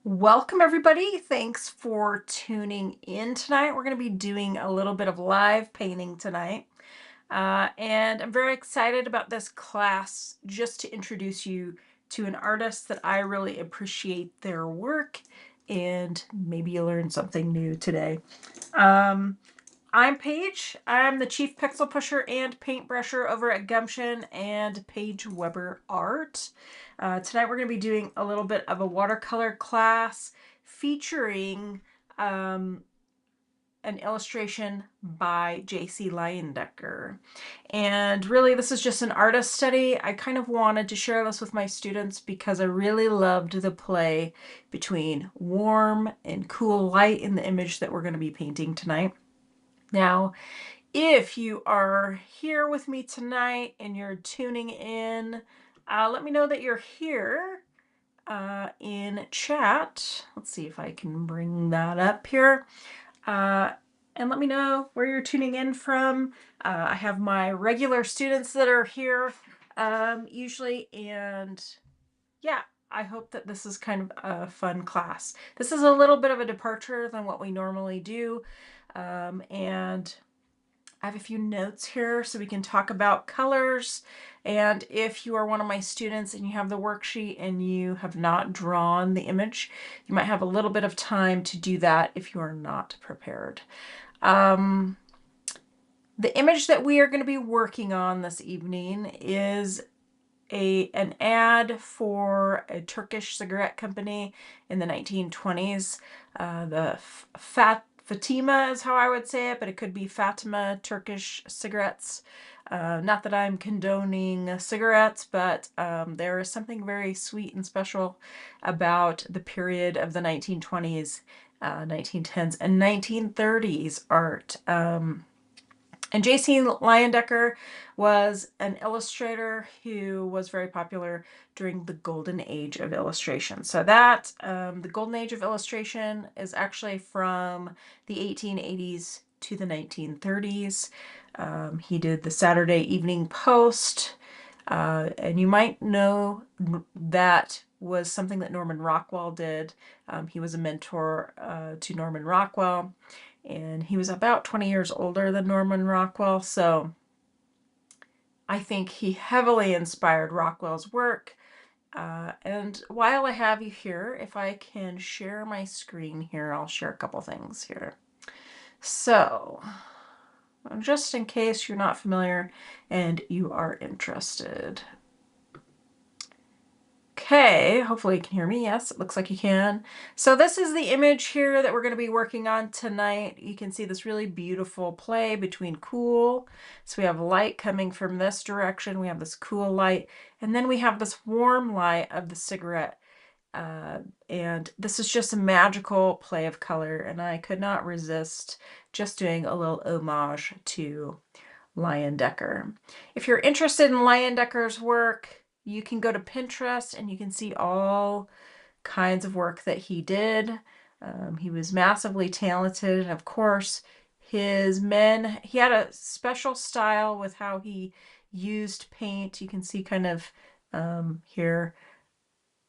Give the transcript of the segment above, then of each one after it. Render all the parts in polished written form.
Welcome everybody. Thanks for tuning in tonight. We're going to be doing a little bit of live painting tonight. And I'm very excited about this class just to introduce you to an artist that I really appreciate their work, and maybe you learn something new today. I'm Paige. I'm the Chief Pixel Pusher and Paintbrusher over at Gumption and Paige Weber Art. Tonight we're going to be doing a little bit of a watercolor class featuring an illustration by J.C. Leyendecker. And really this is just an artist study. I kind of wanted to share this with my students because I really loved the play between warm and cool light in the image that we're going to be painting tonight. Now, if you are here with me tonight and you're tuning in, let me know that you're here in chat. Let's see if I can bring that up here. And let me know where you're tuning in from. I have my regular students that are here usually, and yeah, I hope that this is kind of a fun class. This is a little bit of a departure than what we normally do, and I have a few notes here so we can talk about colors. And if you are one of my students and you have the worksheet and you have not drawn the image, you might have a little bit of time to do that if you are not prepared. The image that we are going to be working on this evening is an ad for a Turkish cigarette company in the 1920s. The Fatima is how I would say it, but it could be Fatima Turkish cigarettes. Not that I'm condoning cigarettes, but there is something very sweet and special about the period of the 1920s, 1910s, and 1930s art. And J.C. Leyendecker was an illustrator who was very popular during the golden age of illustration. So that, the golden age of illustration is actually from the 1880s to the 1930s. He did the Saturday Evening Post, and you might know that was something that Norman Rockwell did. He was a mentor to Norman Rockwell. And he was about 20 years older than Norman Rockwell, so I think he heavily inspired Rockwell's work. And while I have you here, if I can share my screen here, I'll share a couple things here. So, just in case you're not familiar and you are interested. Okay, hopefully you can hear me. Yes, it looks like you can. So this is the image here that we're going to be working on tonight. You can see this really beautiful play between cool. So we have light coming from this direction. We have this cool light, and then we have this warm light of the cigarette. And this is just a magical play of color, and I could not resist just doing a little homage to Leyendecker. If you're interested in Leyendecker's work, you can go to Pinterest and you can see all kinds of work that he did. He was massively talented. And of course, he had a special style with how he used paint. You can see kind of here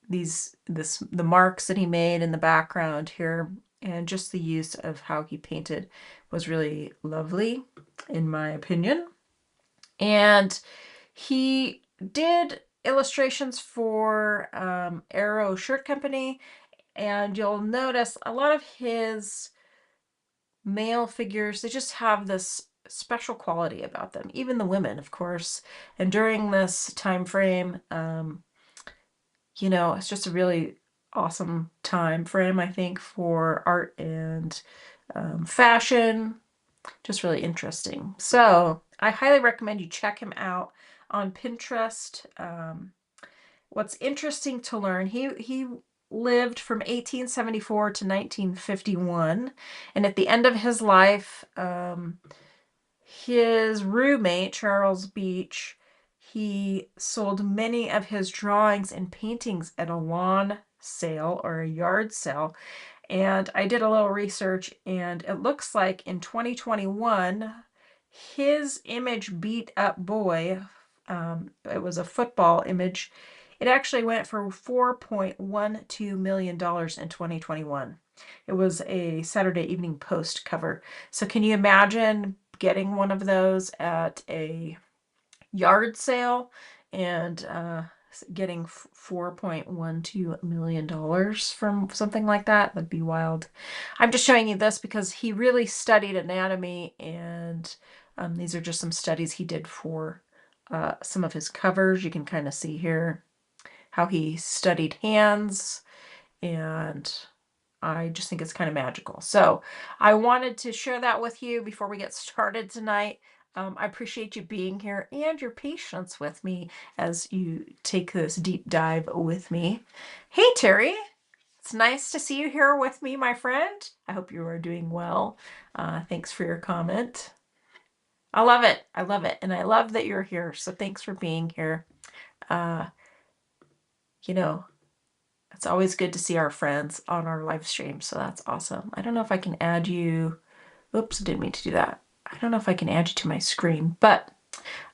the marks that he made in the background here, and just the use of how he painted was really lovely, in my opinion. And he did illustrations for Arrow Shirt Company, and you'll notice a lot of his male figures, they just have this special quality about them, even the women, of course. And during this time frame, you know, it's just a really awesome time frame, I think, for art and fashion. Just really interesting. So I highly recommend you check him out on Pinterest. What's interesting to learn, he lived from 1874 to 1951, and at the end of his life, his roommate, Charles Beach, he sold many of his drawings and paintings at a lawn sale or a yard sale. And I did a little research, and it looks like in 2021, his image Beat Up Boy, it was a football image, It actually went for $4.12 million in 2021. It was a Saturday Evening Post cover. So can you imagine getting one of those at a yard sale and getting $4.12 million from something like that? That'd be wild. I'm just showing you this because he really studied anatomy, and these are just some studies he did for some of his covers. You can kind of see here how he studied hands, and I just think it's kind of magical. So I wanted to share that with you before we get started tonight. I appreciate you being here and your patience with me as you take this deep dive with me. Hey, Terry. It's nice to see you here with me, my friend. I hope you are doing well. Thanks for your comment. I love it. I love it. And I love that you're here. So thanks for being here. You know, it's always good to see our friends on our live stream. So that's awesome. I don't know if I can add you. Oops, didn't mean to do that. I don't know if I can add you to my screen, but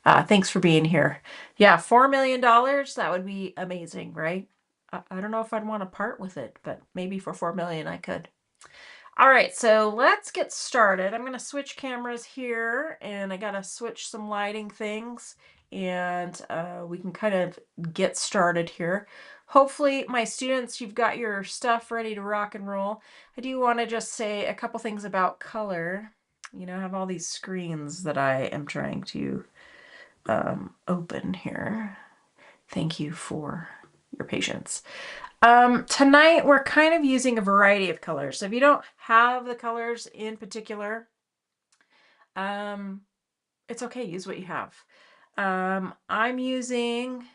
thanks for being here. Yeah, $4 million, that would be amazing, right? I don't know if I'd want to part with it, but maybe for $4 million I could. All right, so let's get started. I'm going to switch cameras here, and I got to switch some lighting things, and we can kind of get started here. Hopefully, my students, you've got your stuff ready to rock and roll. I do want to just say a couple things about color. You know, I have all these screens that I am trying to open here. Thank you for your patience. Tonight we're kind of using a variety of colors. So if you don't have the colors in particular, it's okay, use what you have. I'm using,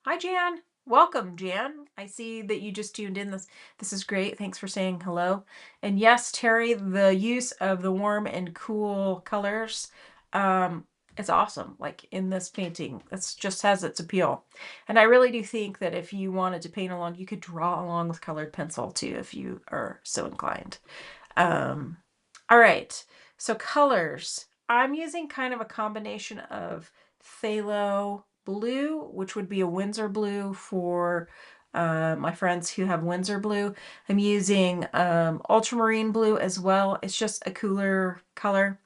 hi Jan, welcome Jan. I see that you just tuned in. This is great. Thanks for saying hello. And yes, Terry, the use of the warm and cool colors, it's awesome. Like in this painting, it just has its appeal. And I really do think that if you wanted to paint along, you could draw along with colored pencil too, if you are so inclined. All right, so colors. I'm using kind of a combination of phthalo blue, which would be a Winsor blue for my friends who have Winsor blue. I'm using ultramarine blue as well. It's just a cooler color.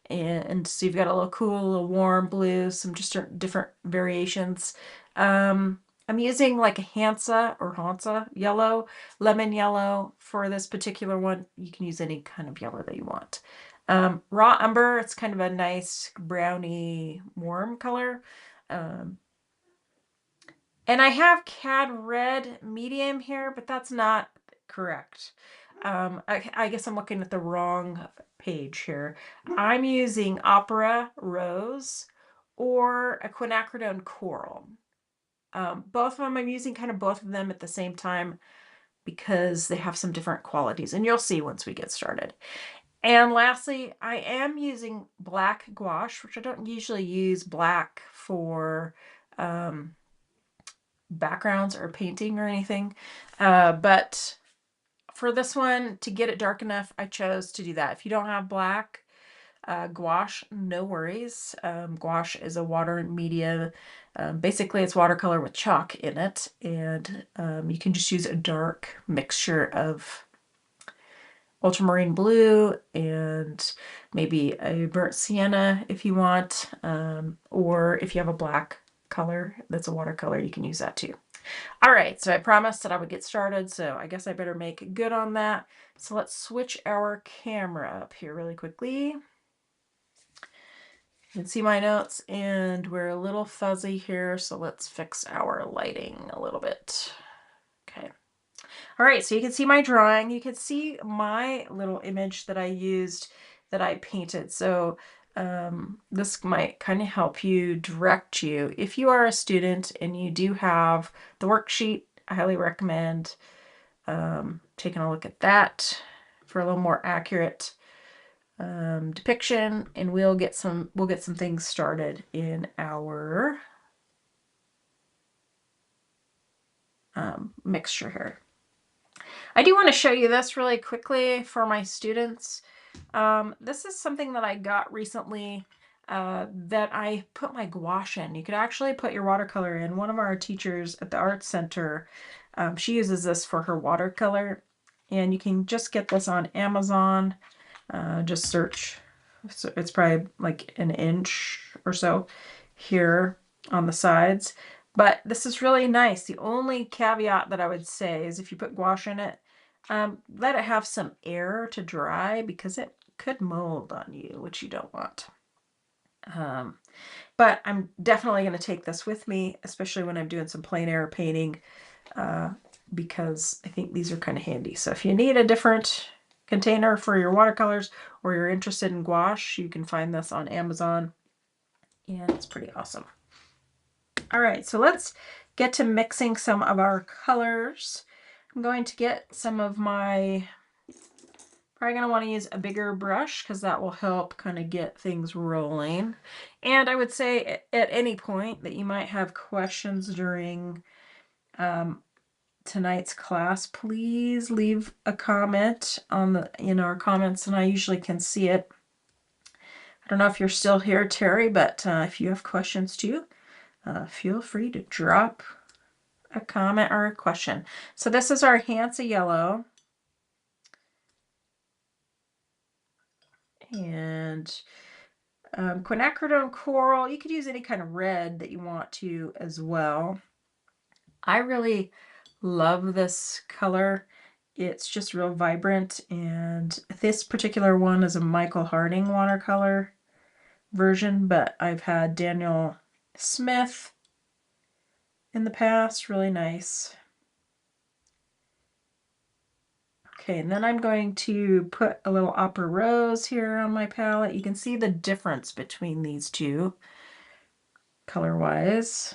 And so you've got a little cool, a little warm blue, some just different variations. I'm using like a Hansa yellow, lemon yellow for this particular one. You can use any kind of yellow that you want. Raw umber, it's kind of a nice browny warm color. And I have cad red medium here, but that's not correct. I guess I'm looking at the wrong page here. I'm using opera rose or a quinacridone coral. Both of them, I'm using kind of both of them at the same time because they have some different qualities, and you'll see once we get started. And lastly, I am using black gouache, which I don't usually use black for backgrounds or painting or anything. But for this one, to get it dark enough, I chose to do that. If you don't have black gouache, no worries. Gouache is a water media. Basically, it's watercolor with chalk in it, and you can just use a dark mixture of ultramarine blue and maybe a burnt sienna if you want, or if you have a black color that's a watercolor, you can use that too. All right, so I promised that I would get started, so I guess I better make good on that. So let's switch our camera up here really quickly. You can see my notes, and we're a little fuzzy here, so let's fix our lighting a little bit. Okay. All right, so you can see my drawing. You can see my little image that I used, that I painted. So this might kind of help you, direct you. If you are a student and you do have the worksheet, I highly recommend taking a look at that for a little more accurate depiction, and we'll get some things started in our mixture here. I do want to show you this really quickly for my students. This is something that I got recently. that I put my gouache in. You could actually put your watercolor in. One of our teachers at the art center, she uses this for her watercolor, and you can just get this on Amazon. Just search. So it's probably like an inch or so here on the sides. But this is really nice. The only caveat that I would say is if you put gouache in it, let it have some air to dry because it could mold on you, which you don't want. But I'm definitely going to take this with me, especially when I'm doing some plein air painting, because I think these are kind of handy. So if you need a different container for your watercolors or you're interested in gouache, you can find this on Amazon, and it's pretty awesome. All right, so let's get to mixing some of our colors. I'm going to get some of my, probably going to want to use a bigger brush because that will help kind of get things rolling. And I would say at any point that you might have questions during tonight's class, please leave a comment on the in our comments, and I usually can see it. I don't know if you're still here, Terry, but if you have questions too, feel free to drop a comment or a question. So this is our Hansa yellow. And quinacridone coral. You could use any kind of red that you want to as well. I really love this color. It's just real vibrant, and this particular one is a Michael Harding watercolor version, but I've had Daniel Smith in the past. Really nice. Okay, and then I'm going to put a little Opera Rose here on my palette. You can see the difference between these two color-wise.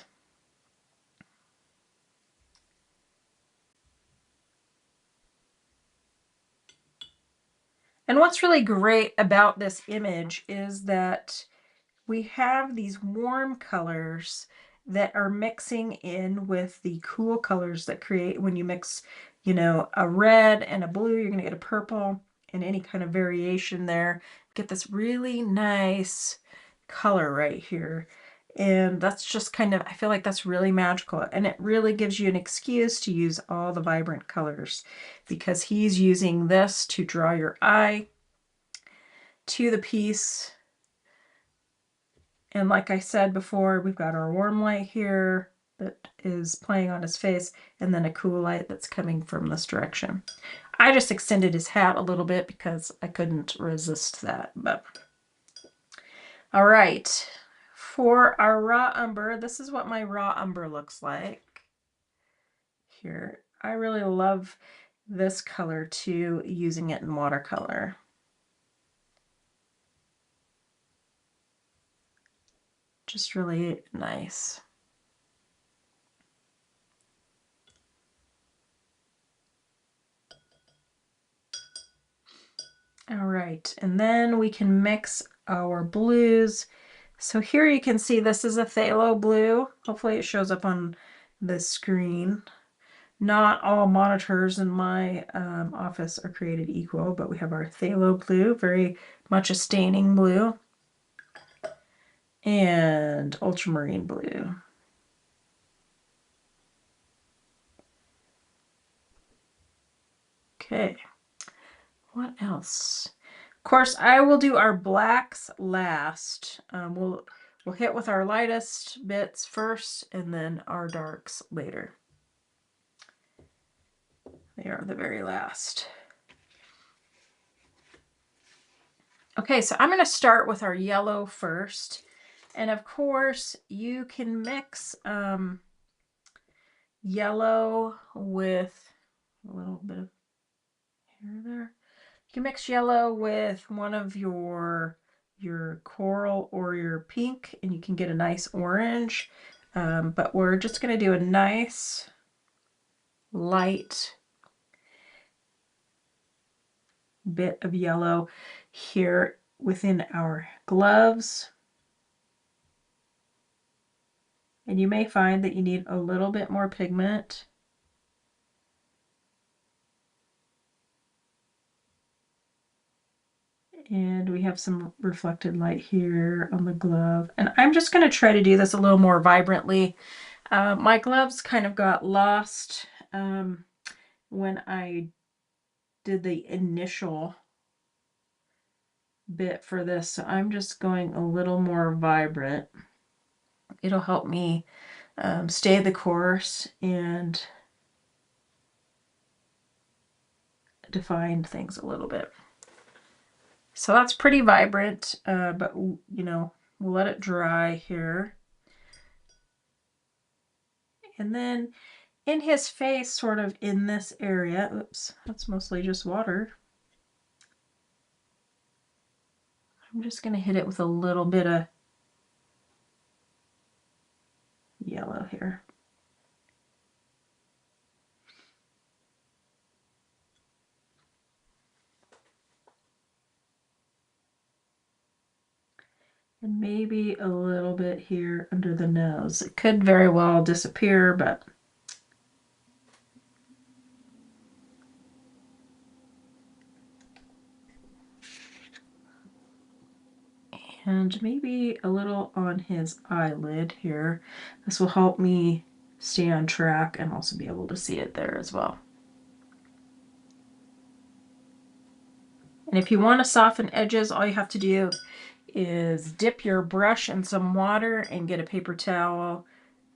And what's really great about this image is that we have these warm colors that are mixing in with the cool colors that create when you mix, you know, a red and a blue, you're going to get a purple and any kind of variation there. Get this really nice color right here. And that's just kind of, I feel like that's really magical. And it really gives you an excuse to use all the vibrant colors because he's using this to draw your eye to the piece. And like I said before, we've got our warm light here that is playing on his face, and then a cool light that's coming from this direction. I just extended his hat a little bit because I couldn't resist that. But all right, for our raw umber, this is what my raw umber looks like here. I really love this color too, using it in watercolor. Just really nice. All right, and then we can mix our blues. So here you can see this is a phthalo blue. Hopefully it shows up on the screen. Not all monitors in my office are created equal, but we have our phthalo blue, very much a staining blue, and ultramarine blue. Okay, what else? Of course, I will do our blacks last. We'll hit with our lightest bits first, and then our darks later. They are the very last. Okay, so I'm going to start with our yellow first. And of course, you can mix yellow with a little bit of hair there. You can mix yellow with one of your coral or your pink, and you can get a nice orange. But we're just going to do a nice light bit of yellow here within our gloves. And you may find that you need a little bit more pigment. And we have some reflected light here on the glove. And I'm just going to try to do this a little more vibrantly. My gloves kind of got lost when I did the initial bit for this. So I'm just going a little more vibrant. It'll help me stay the course and define things a little bit. So that's pretty vibrant, but you know, we'll let it dry here. And then in his face, sort of in this area, oops, that's mostly just water. I'm just going to hit it with a little bit of yellow here. And maybe a little bit here under the nose. It could very well disappear, but and maybe a little on his eyelid here. This will help me stay on track and also be able to see it there as well. And if you want to soften edges, all you have to do is dip your brush in some water and get a paper towel,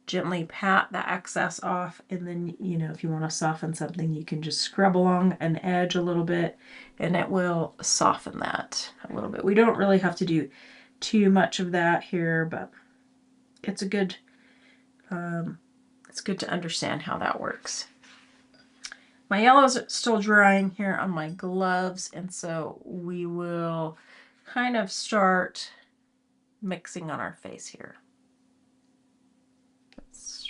gently pat the excess off, and then, you know, if you want to soften something, you can just scrub along an edge a little bit and it will soften that a little bit. We don't really have to do too much of that here, but it's a good it's good to understand how that works. My yellow's still drying here on my gloves, and so we will kind of start mixing on our face here. Let's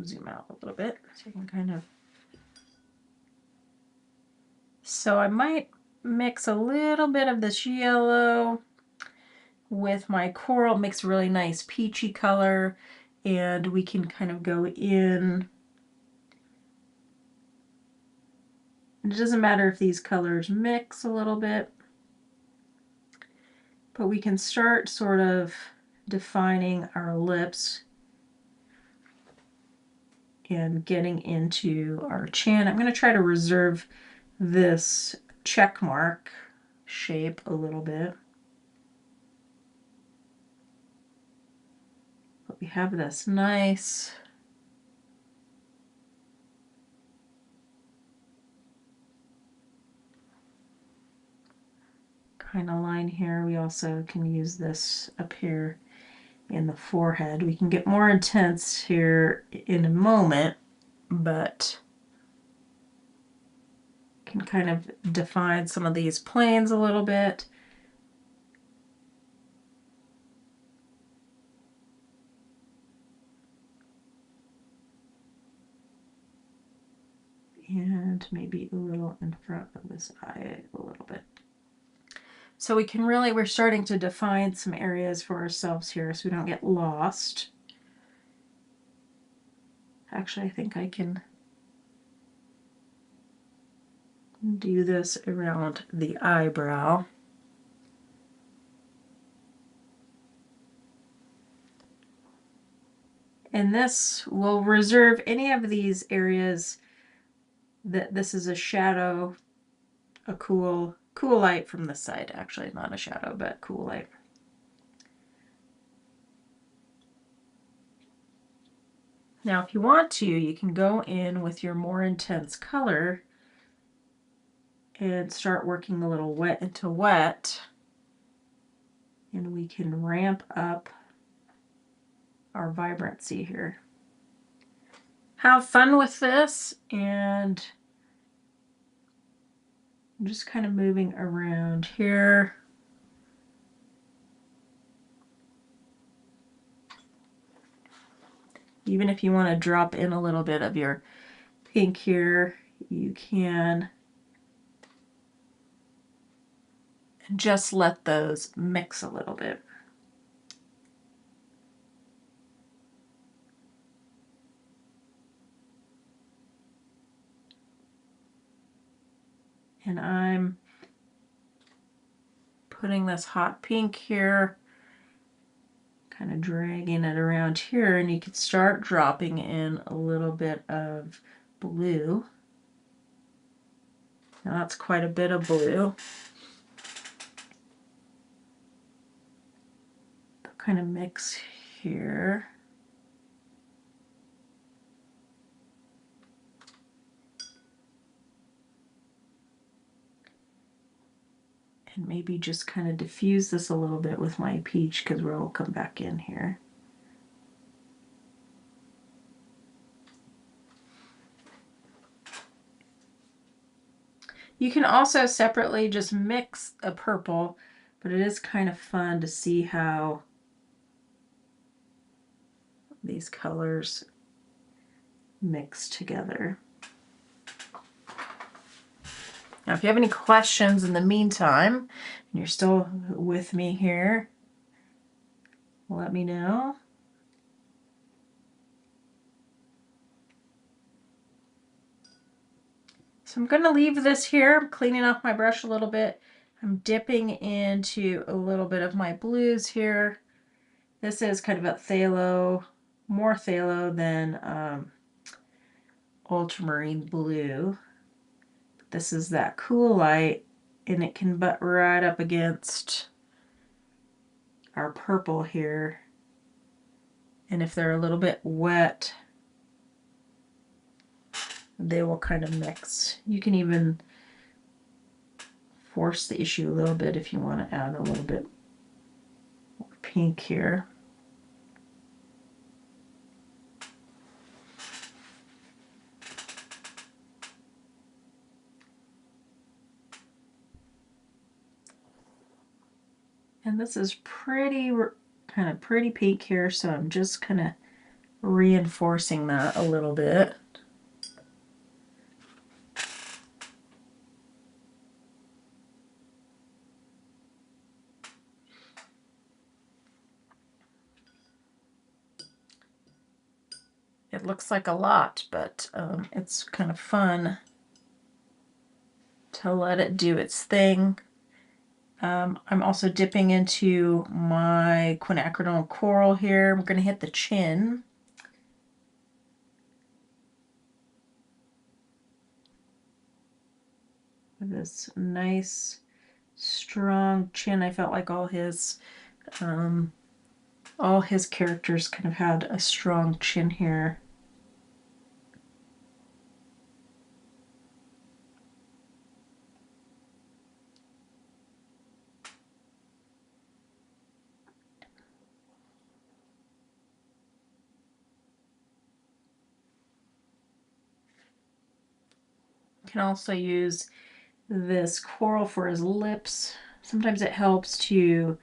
zoom out a little bit so you can kind of... So I might mix a little bit of this yellow with my coral, makes a really nice peachy color, and we can kind of go in. It doesn't matter if these colors mix a little bit, but we can start sort of defining our lips and getting into our chin. I'm going to try to reserve this check mark shape a little bit. But we have this nice kind of line here. We also can use this up here in the forehead. We can get more intense here in a moment, but can kind of define some of these planes a little bit. And maybe a little in front of this eye a little bit. So we can really, we're starting to define some areas for ourselves here so we don't get lost. Actually, I think I can do this around the eyebrow. And this will reserve any of these areas that this is a shadow, a cool light from this side. Actually, not a shadow, but cool light. Now, if you want to, you can go in with your more intense color and start working a little wet into wet. And we can ramp up our vibrancy here. Have fun with this, and I'm just kind of moving around here. Even if you want to drop in a little bit of your pink here, you can. And just let those mix a little bit. And I'm putting this hot pink here, kind of dragging it around here, and you could start dropping in a little bit of blue. Now that's quite a bit of blue. Kind of mix here. And maybe just kind of diffuse this a little bit with my peach, because we'll come back in here. You can also separately just mix a purple, but it is kind of fun to see how these colors mix together. Now, if you have any questions in the meantime, and you're still with me here, let me know. So I'm going to leave this here. I'm cleaning off my brush a little bit. I'm dipping into a little bit of my blues here. This is kind of a phthalo, more phthalo than ultramarine blue. This is that cool light, and it can butt right up against our purple here. And if they're a little bit wet, they will kind of mix. You can even force the issue a little bit if you want to add a little bit more pink here. And this is pretty pink here, so I'm just kind of reinforcing that a little bit. It looks like a lot, but it's kind of fun to let it do its thing. I'm also dipping into my quinacridone coral here. We're going to hit the chin. With this nice, strong chin. I felt like all his characters kind of had a strong chin here. Can also use this coral for his lips. Sometimes it helps to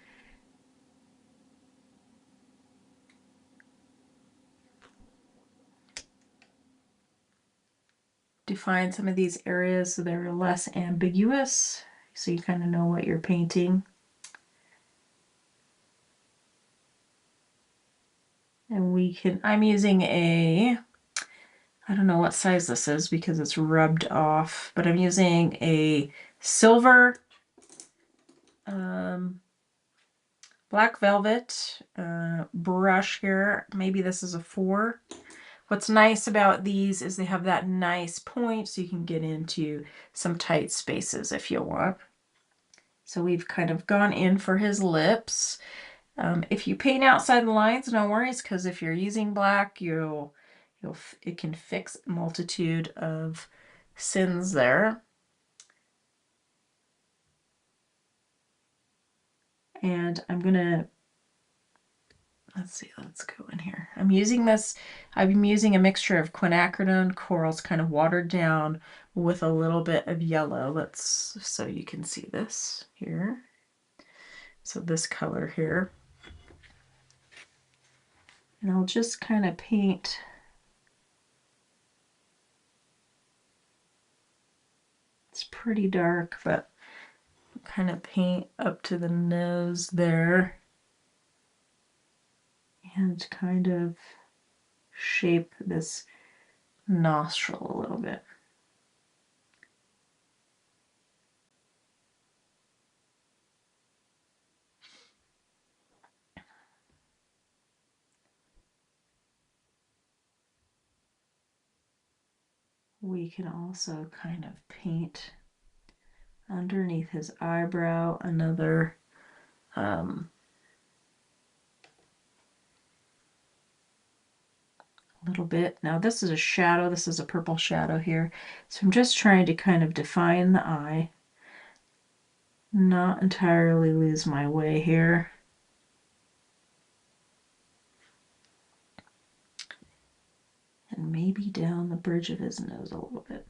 define some of these areas so they're less ambiguous, so you kind of know what you're painting. And I'm using I don't know what size this is because it's rubbed off, but I'm using a silver black velvet brush here. Maybe this is a 4. What's nice about these is they have that nice point, so you can get into some tight spaces if you want. So we've kind of gone in for his lips. If you paint outside the lines, no worries, because if you're using black, it can fix a multitude of sins there. And I'm gonna, let's go in here. I'm using a mixture of quinacridone corals, kind of watered down with a little bit of yellow. So you can see this here. So this color here. And I'll just kind of paint it's pretty dark, but kind of paint up to the nose there and kind of shape this nostril a little bit. We can also kind of paint underneath his eyebrow another little bit. Now this is a shadow, this is a purple shadow here. So I'm just trying to kind of define the eye, not entirely lose my way here. And maybe down the bridge of his nose a little bit.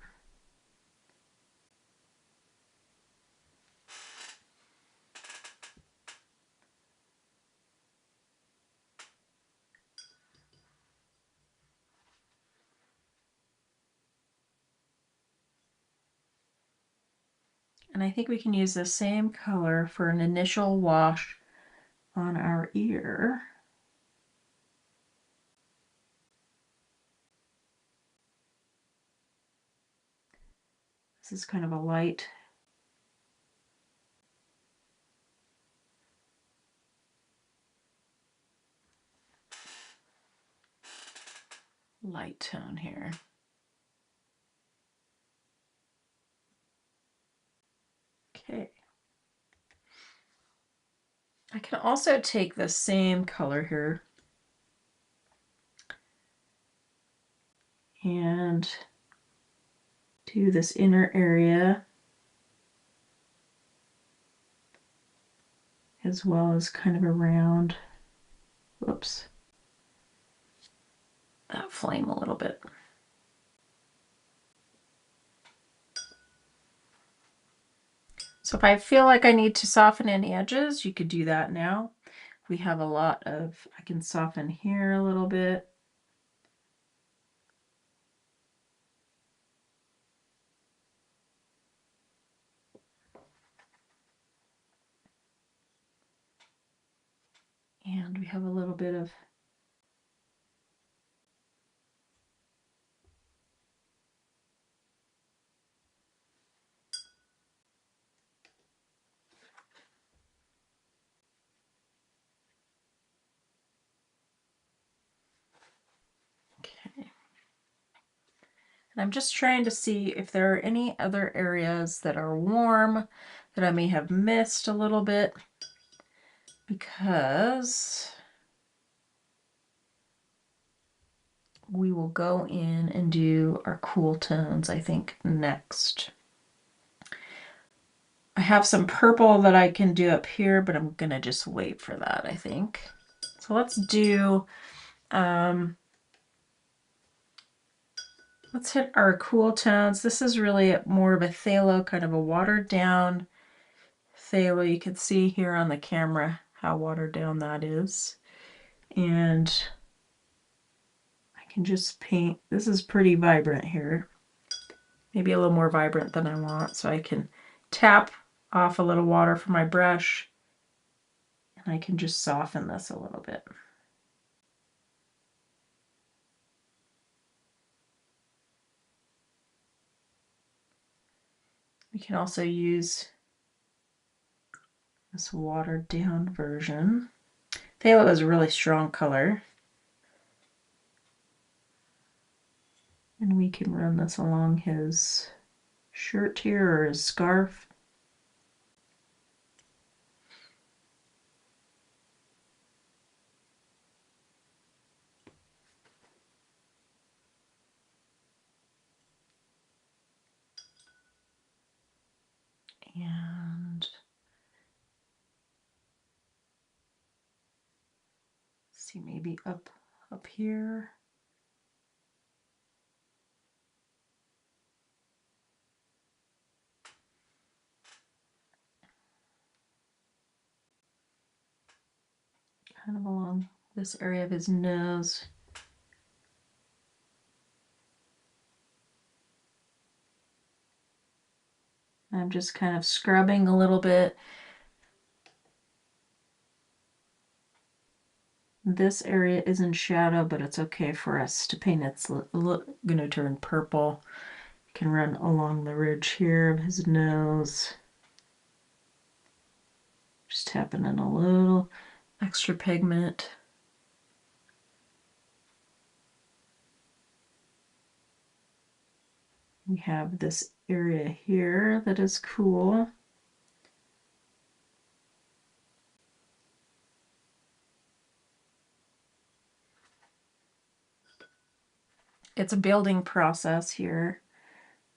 And I think we can use the same color for an initial wash on our ear. This is kind of a light tone here. Okay. I can also take the same color here and do this inner area as well as kind of around, whoops, that flame a little bit. So if I feel like I need to soften any edges, you could do that now. We have a lot of, I can soften here a little bit. And we have a little bit of okay. And I'm just trying to see if there are any other areas that are warm that I may have missed a little bit, because we will go in and do our cool tones, I think, next. I have some purple that I can do up here, but I'm gonna just wait for that, I think. So let's do, let's hit our cool tones. This is really more of a phthalo, kind of a watered down phthalo. You can see here on the camera how watered down that is. And I can just paint, this is pretty vibrant here. Maybe a little more vibrant than I want, so I can tap off a little water from my brush and I can just soften this a little bit. We can also use this watered down version. Phthalo is a really strong color. And we can run this along his shirt here or his scarf. And see, maybe up here. Kind of along this area of his nose. I'm just kind of scrubbing a little bit. This area is in shadow, but it's okay for us to paint. It's going to turn purple. Can run along the ridge here of his nose. Just tapping in a little extra pigment. We have this area here that is cool. It's a building process here.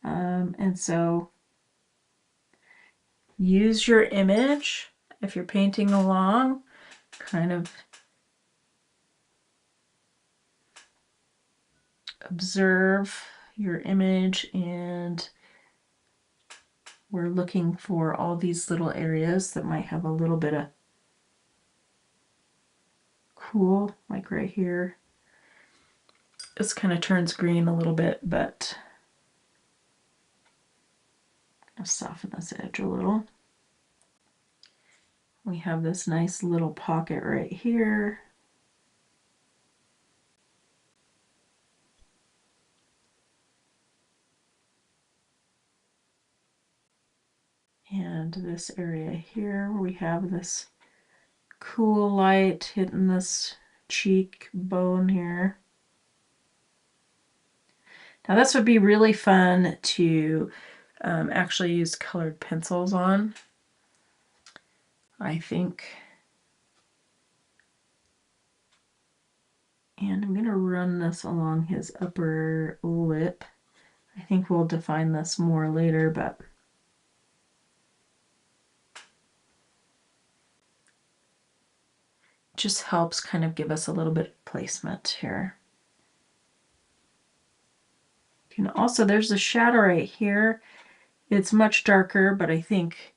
And so use your image if you're painting along, kind of observe your image, and we're looking for all these little areas that might have a little bit of cool, like right here. This kind of turns green a little bit, but I'll soften this edge a little. We have this nice little pocket right here. And this area here, we have this cool light hitting this cheek bone here. Now this would be really fun to actually use colored pencils on, I think. And I'm going to run this along his upper lip. I think we'll define this more later, but just helps kind of give us a little bit of placement here. You can also, there's a shadow right here. It's much darker, but I think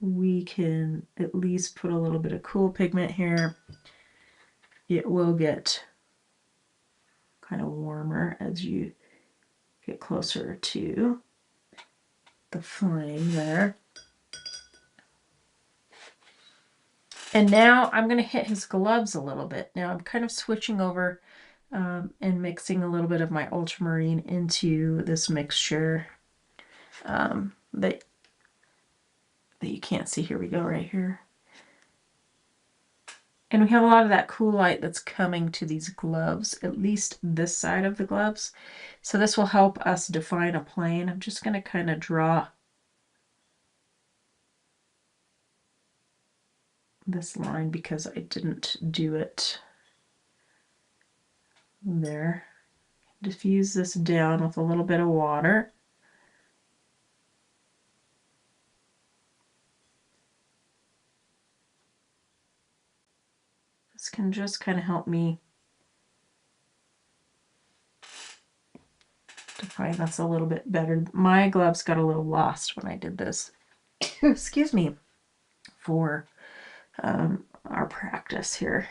we can at least put a little bit of cool pigment here. It will get kind of warmer as you get closer to the flame there. And now I'm going to hit his gloves a little bit. Now I'm kind of switching over and mixing a little bit of my ultramarine into this mixture that you can't see. Here we go, right here. And we have a lot of that cool light that's coming to these gloves, at least this side of the gloves. So this will help us define a plane. I'm just going to kind of draw this line because I didn't do it there. Diffuse this down with a little bit of water. This can just kind of help me define this a little bit better. My gloves got a little lost when I did this. Excuse me, for our practice here.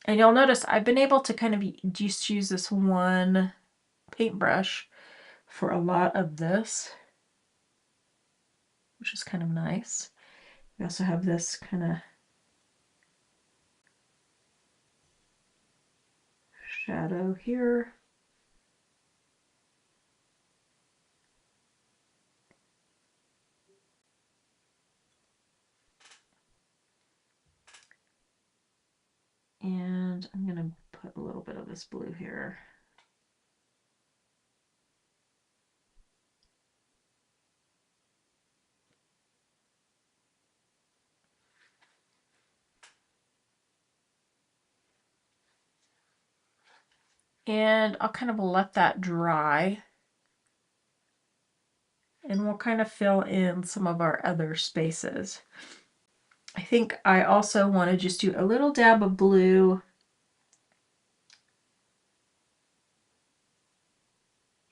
And you'll notice I've been able to kind of just use this one paintbrush for a lot of this, which is kind of nice. We also have this kind of shadow here. And I'm going to put a little bit of this blue here. And I'll kind of let that dry. And we'll kind of fill in some of our other spaces. I think I also want to just do a little dab of blue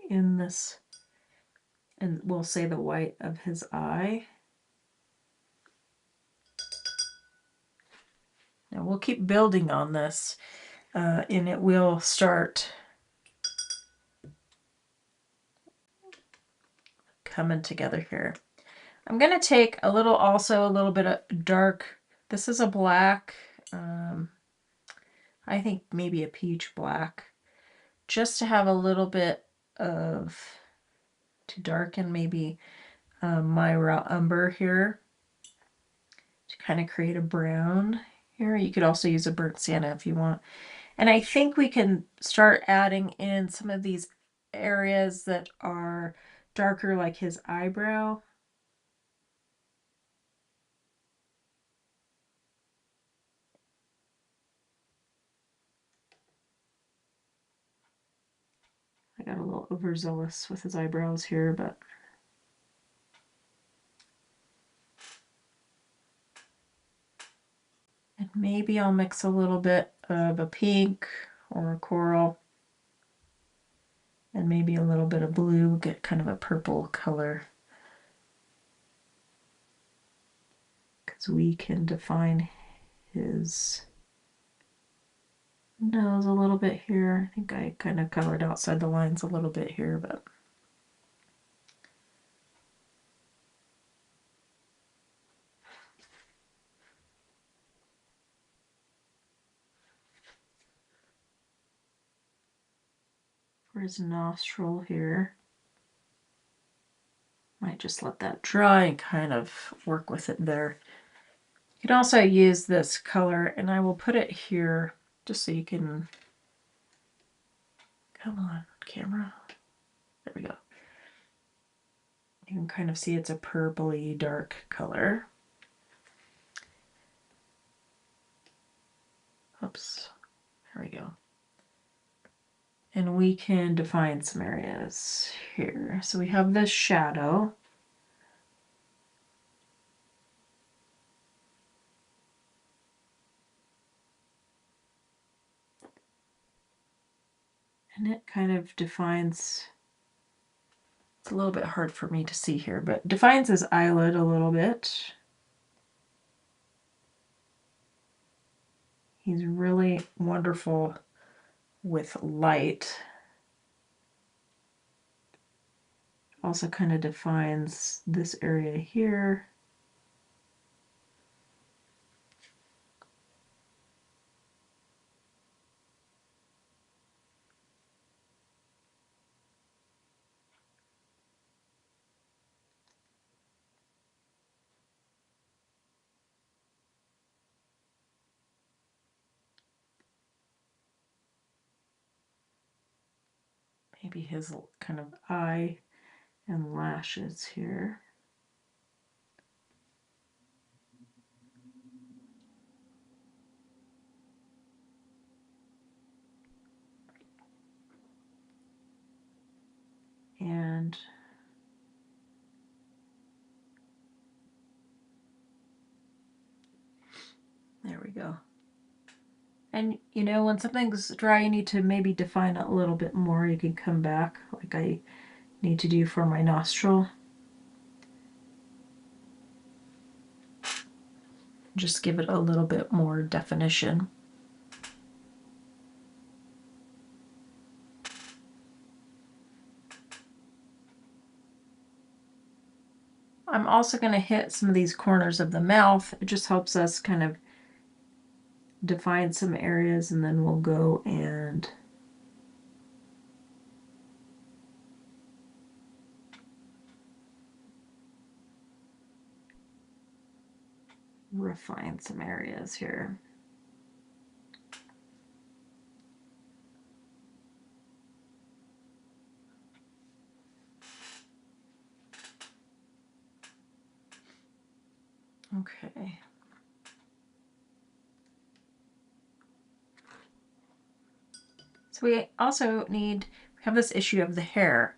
in this, and we'll say the white of his eye. Now we'll keep building on this, and it will start coming together here. I'm going to take a little bit of dark, this is a black, I think maybe a peach black, just to have a little bit of, to darken maybe my raw umber here, to kind of create a brown here. You could also use a burnt sienna if you want. And I think we can start adding in some of these areas that are darker, like his eyebrow. I got a little overzealous with his eyebrows here, but and maybe I'll mix a little bit of a pink or a coral and maybe a little bit of blue, get kind of a purple color. Because we can define his nose a little bit here. I think I kind of colored outside the lines a little bit here, but for his nostril here, might just let that dry and kind of work with it there. You can also use this color, and I will put it here just so you can, come on, camera. There we go. You can kind of see it's a purpley dark color. Oops, there we go. And we can define some areas here. So we have this shadow. And it kind of defines, it's a little bit hard for me to see here, but defines his eyelid a little bit. He's really wonderful with light. Also kind of defines this area here. Maybe his kind of eye and lashes here. And there we go. And you know, when something's dry, you need to maybe define it a little bit more. You can come back like I need to do for my nostril. Just give it a little bit more definition. I'm also going to hit some of these corners of the mouth. It just helps us kind of define some areas, and then we'll go and refine some areas here. Okay. So we also have this issue of the hair.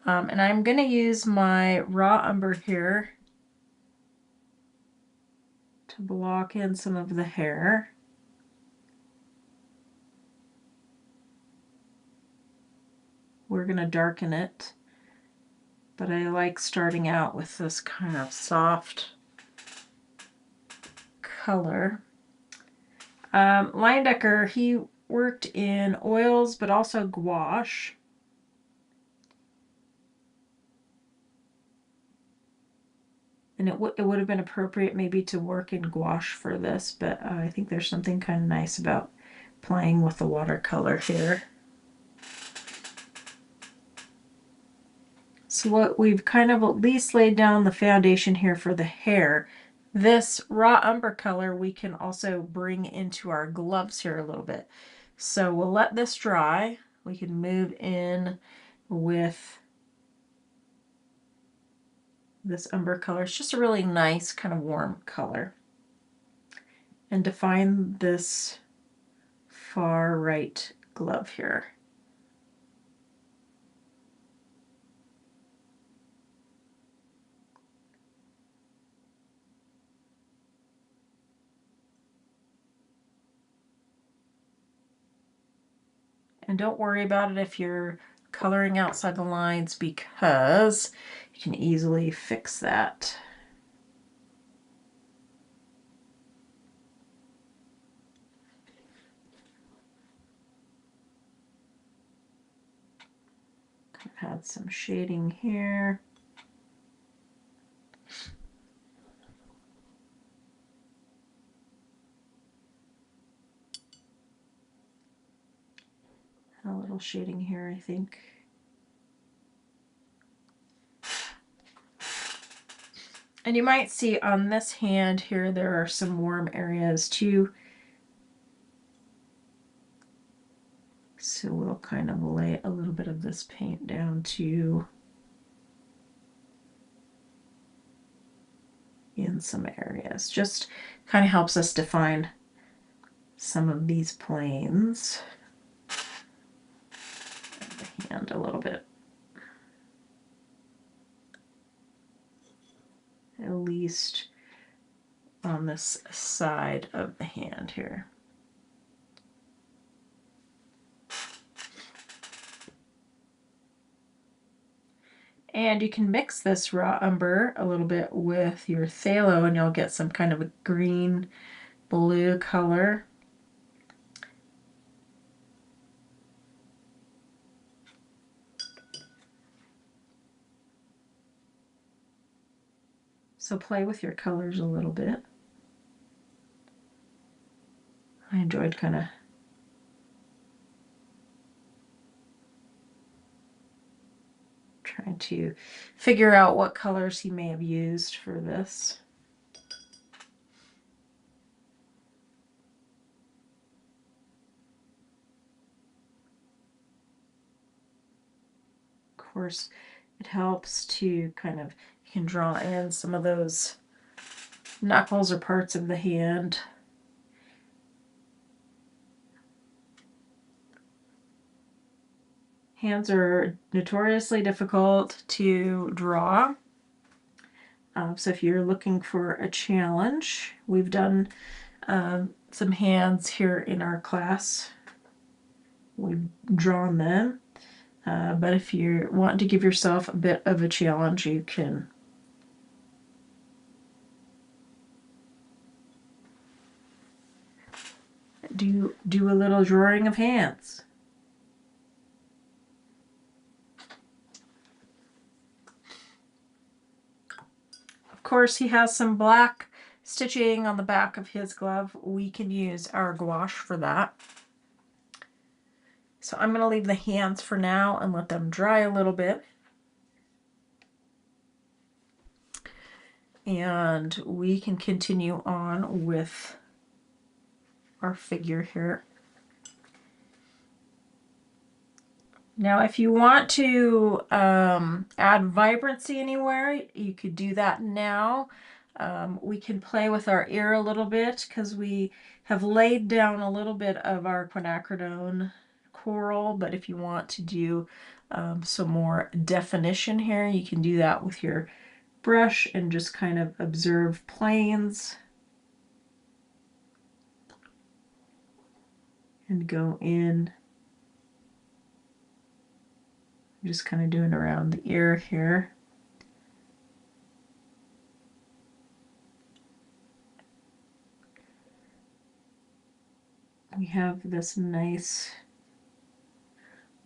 And I'm going to use my raw umber here to block in some of the hair. We're going to darken it, but I like starting out with this kind of soft color. Leyendecker, he worked in oils, but also gouache. And it would have been appropriate maybe to work in gouache for this, but I think there's something kind of nice about playing with the watercolor here. So what we've kind of at least laid down the foundation here for the hair. This raw umber color we can also bring into our gloves here a little bit. So we'll let this dry. We can move in with this umber color. It's just a really nice kind of warm color. And define this far right glove here. And don't worry about it if you're coloring outside the lines, because you can easily fix that. I've had some shading here. A little shading here, I think. And you might see on this hand here, there are some warm areas too. So we'll kind of lay a little bit of this paint down too in some areas. Just kind of helps us define some of these planes and the hand a little bit. At least on this side of the hand here. And you can mix this raw umber a little bit with your phthalo and you'll get some kind of a green blue color. So play with your colors a little bit. I enjoyed kind of trying to figure out what colors he may have used for this. Of course, it helps to kind of, you can draw in some of those knuckles or parts of the hand. Hands are notoriously difficult to draw. So if you're looking for a challenge, we've done some hands here in our class. We've drawn them. But if you want to give yourself a bit of a challenge, you can do a little drawing of hands. Of course, he has some black stitching on the back of his glove. We can use our gouache for that. So I'm going to leave the hands for now and let them dry a little bit. And we can continue on with our figure here. Now, if you want to add vibrancy anywhere, you could do that now. We can play with our ear a little bit because we have laid down a little bit of our quinacridone coral, but if you want to do some more definition here, you can do that with your brush and just kind of observe planes and go in. I'm just kind of doing around the ear here. We have this nice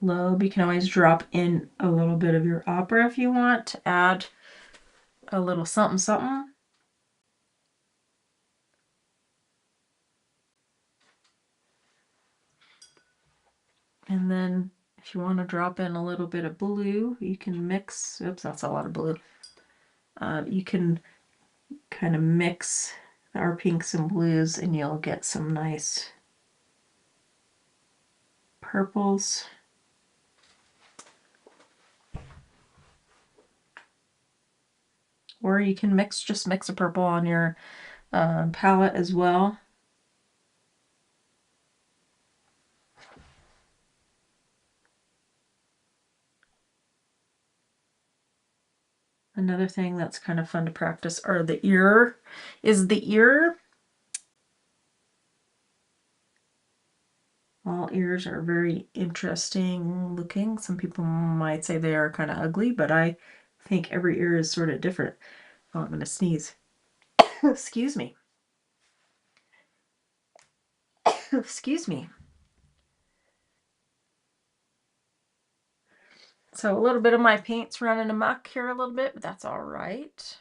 lobe. You can always drop in a little bit of your opera if you want to add a little something something. And then if you want to drop in a little bit of blue, you can mix. Oops, that's a lot of blue. You can kind of mix our pinks and blues and you'll get some nice purples. Or you can just mix a purple on your palette as well. Another thing that's kind of fun to practice are the ear. All ears are very interesting looking. Some people might say they are kind of ugly, but I think every ear is sort of different. Oh, I'm going to sneeze. Excuse me. Excuse me. So a little bit of my paint's running amok here a little bit, but that's all right.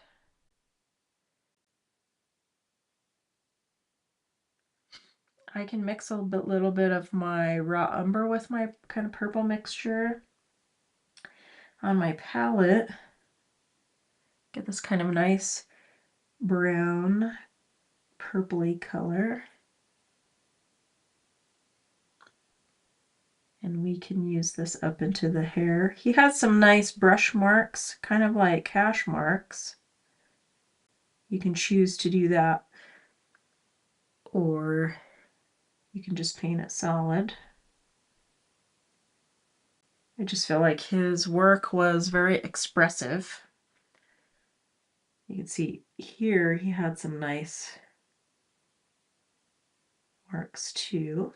I can mix a little bit of my raw umber with my kind of purple mixture on my palette. Get this kind of nice brown purpley color. And we can use this up into the hair. He has some nice brush marks, kind of like hash marks. You can choose to do that, or you can just paint it solid. I just feel like his work was very expressive. You can see here he had some nice marks too.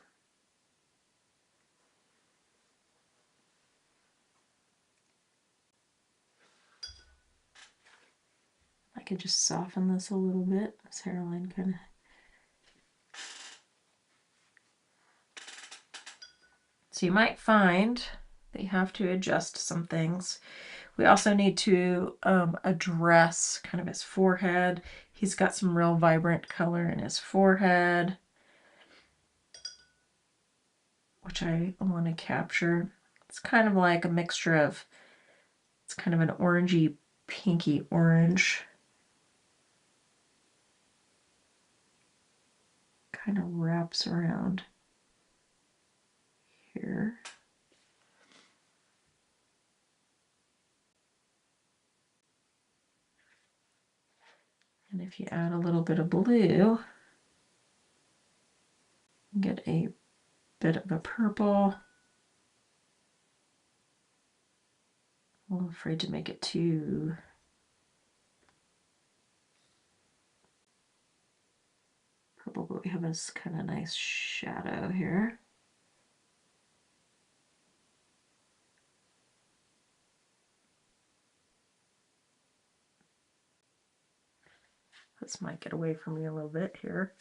I could just soften this a little bit. This hairline kind of. So you might find that you have to adjust some things. We also need to address kind of his forehead. He's got some real vibrant color in his forehead, which I want to capture. It's kind of like a mixture of, it's kind of an orangey, pinky orange. Kind of wraps around here. And if you add a little bit of blue, you get a bit of a purple. I'm a little afraid to make it too purple, but we have this kind of nice shadow here. This might get away from me a little bit here.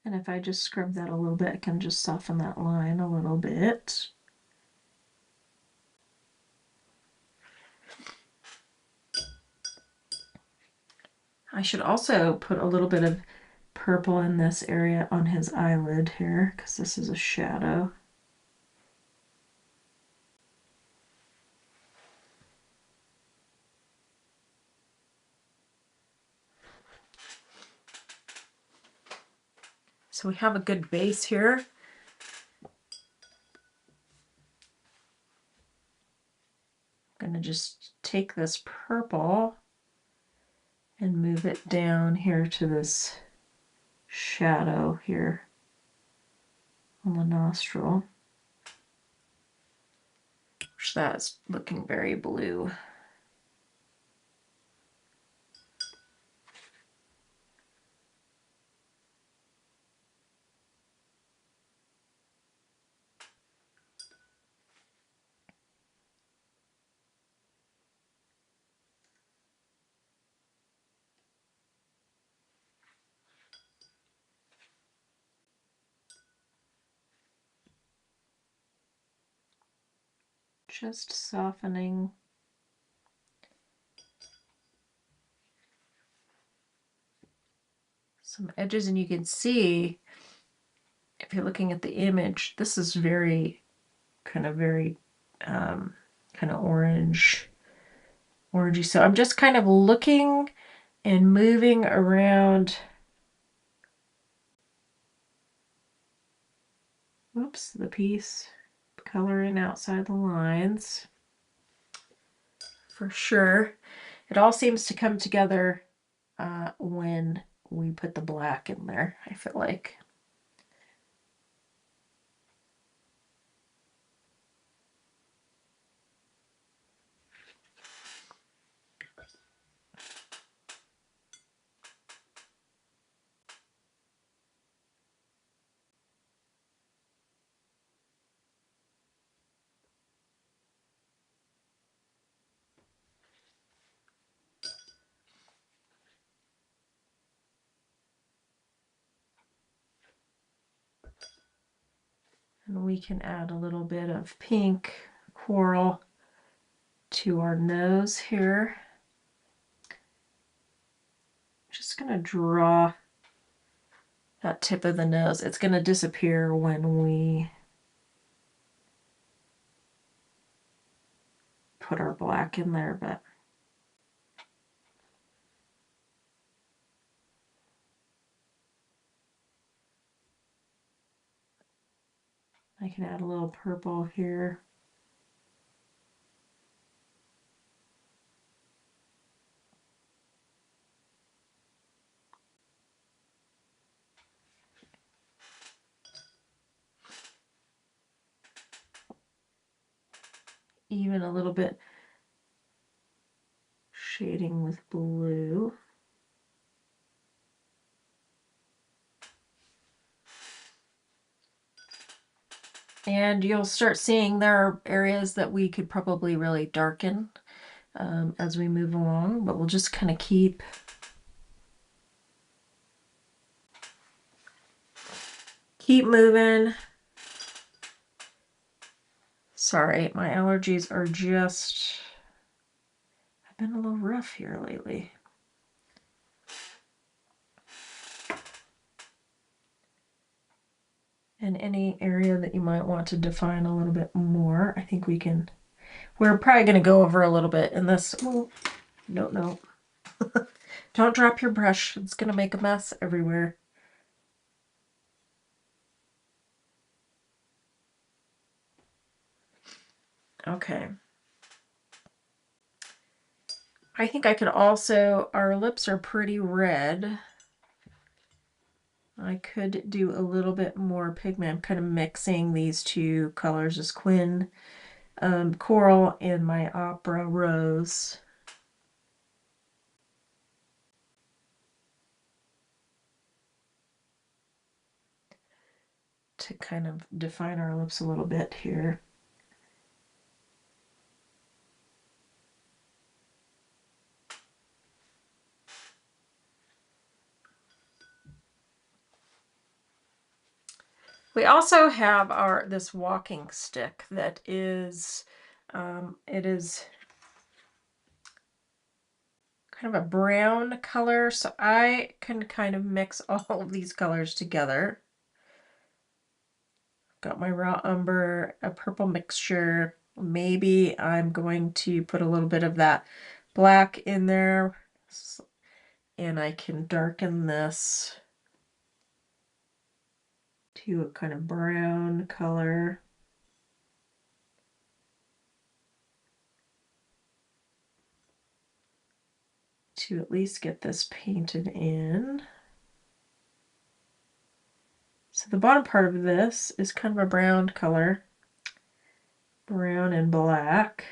And if I just scrub that a little bit, I can just soften that line a little bit. I should also put a little bit of purple in this area on his eyelid here, because this is a shadow. So we have a good base here. I'm going to just take this purple and move it down here to this shadow here on the nostril, which that's looking very blue. Just softening. Some edges, and you can see, if you're looking at the image, this is very kind of orangey. So I'm just kind of looking and moving around. Oops, the piece, coloring outside the lines. For sure. It all seems to come together when we put the black in there, I feel like. And we can add a little bit of pink coral to our nose here. Just going to draw that tip of the nose. It's going to disappear when we put our black in there, but I can add a little purple here. Even a little bit shading with blue. And you'll start seeing there are areas that we could probably really darken as we move along, but we'll just kind of keep moving. Sorry, my allergies are just, I've been a little rough here lately. And any area that you might want to define a little bit more, I think we can. We're probably going to go over a little bit in this. Oh, no. Don't drop your brush. It's going to make a mess everywhere. Okay. I think I could also, our lips are pretty red. I could do a little bit more pigment. I'm kind of mixing these two colors, this Quin Coral and my Opera Rose. To kind of define our lips a little bit here. We also have this walking stick that is, it is kind of a brown color, so I can kind of mix all of these colors together. Got my raw umber, a purple mixture. Maybe I'm going to put a little bit of that black in there, and I can darken this to a kind of brown color. To at least get this painted in. So the bottom part of this is kind of a brown color, brown and black.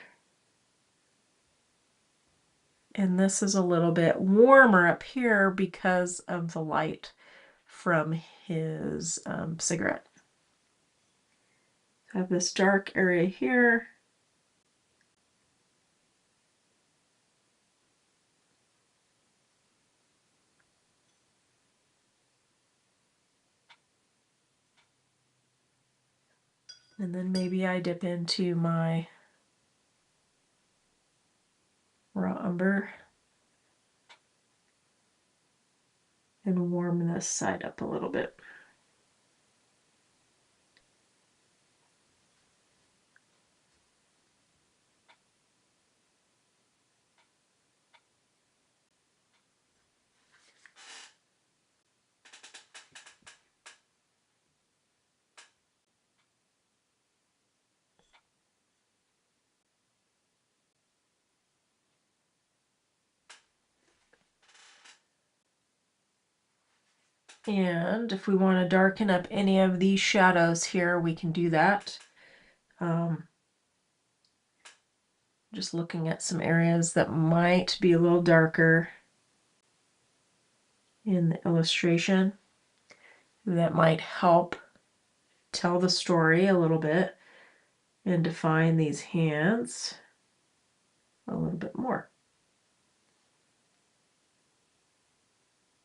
And this is a little bit warmer up here because of the light from his cigarette. I have this dark area here. And then maybe I dip into my umber. And warm this side up a little bit. And if we want to darken up any of these shadows here, we can do that. Just looking at some areas that might be a little darker in the illustration that might help tell the story a little bit and define these hands a little bit more.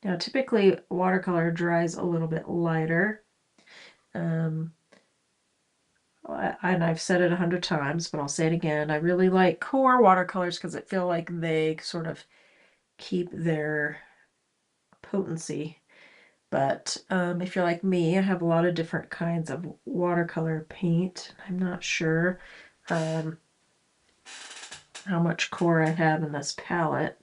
Now, typically watercolor dries a little bit lighter. And I've said it 100 times, but I'll say it again. I really like core watercolors because I feel like they sort of keep their potency. But if you're like me, I have a lot of different kinds of watercolor paint. I'm not sure how much core I have in this palette.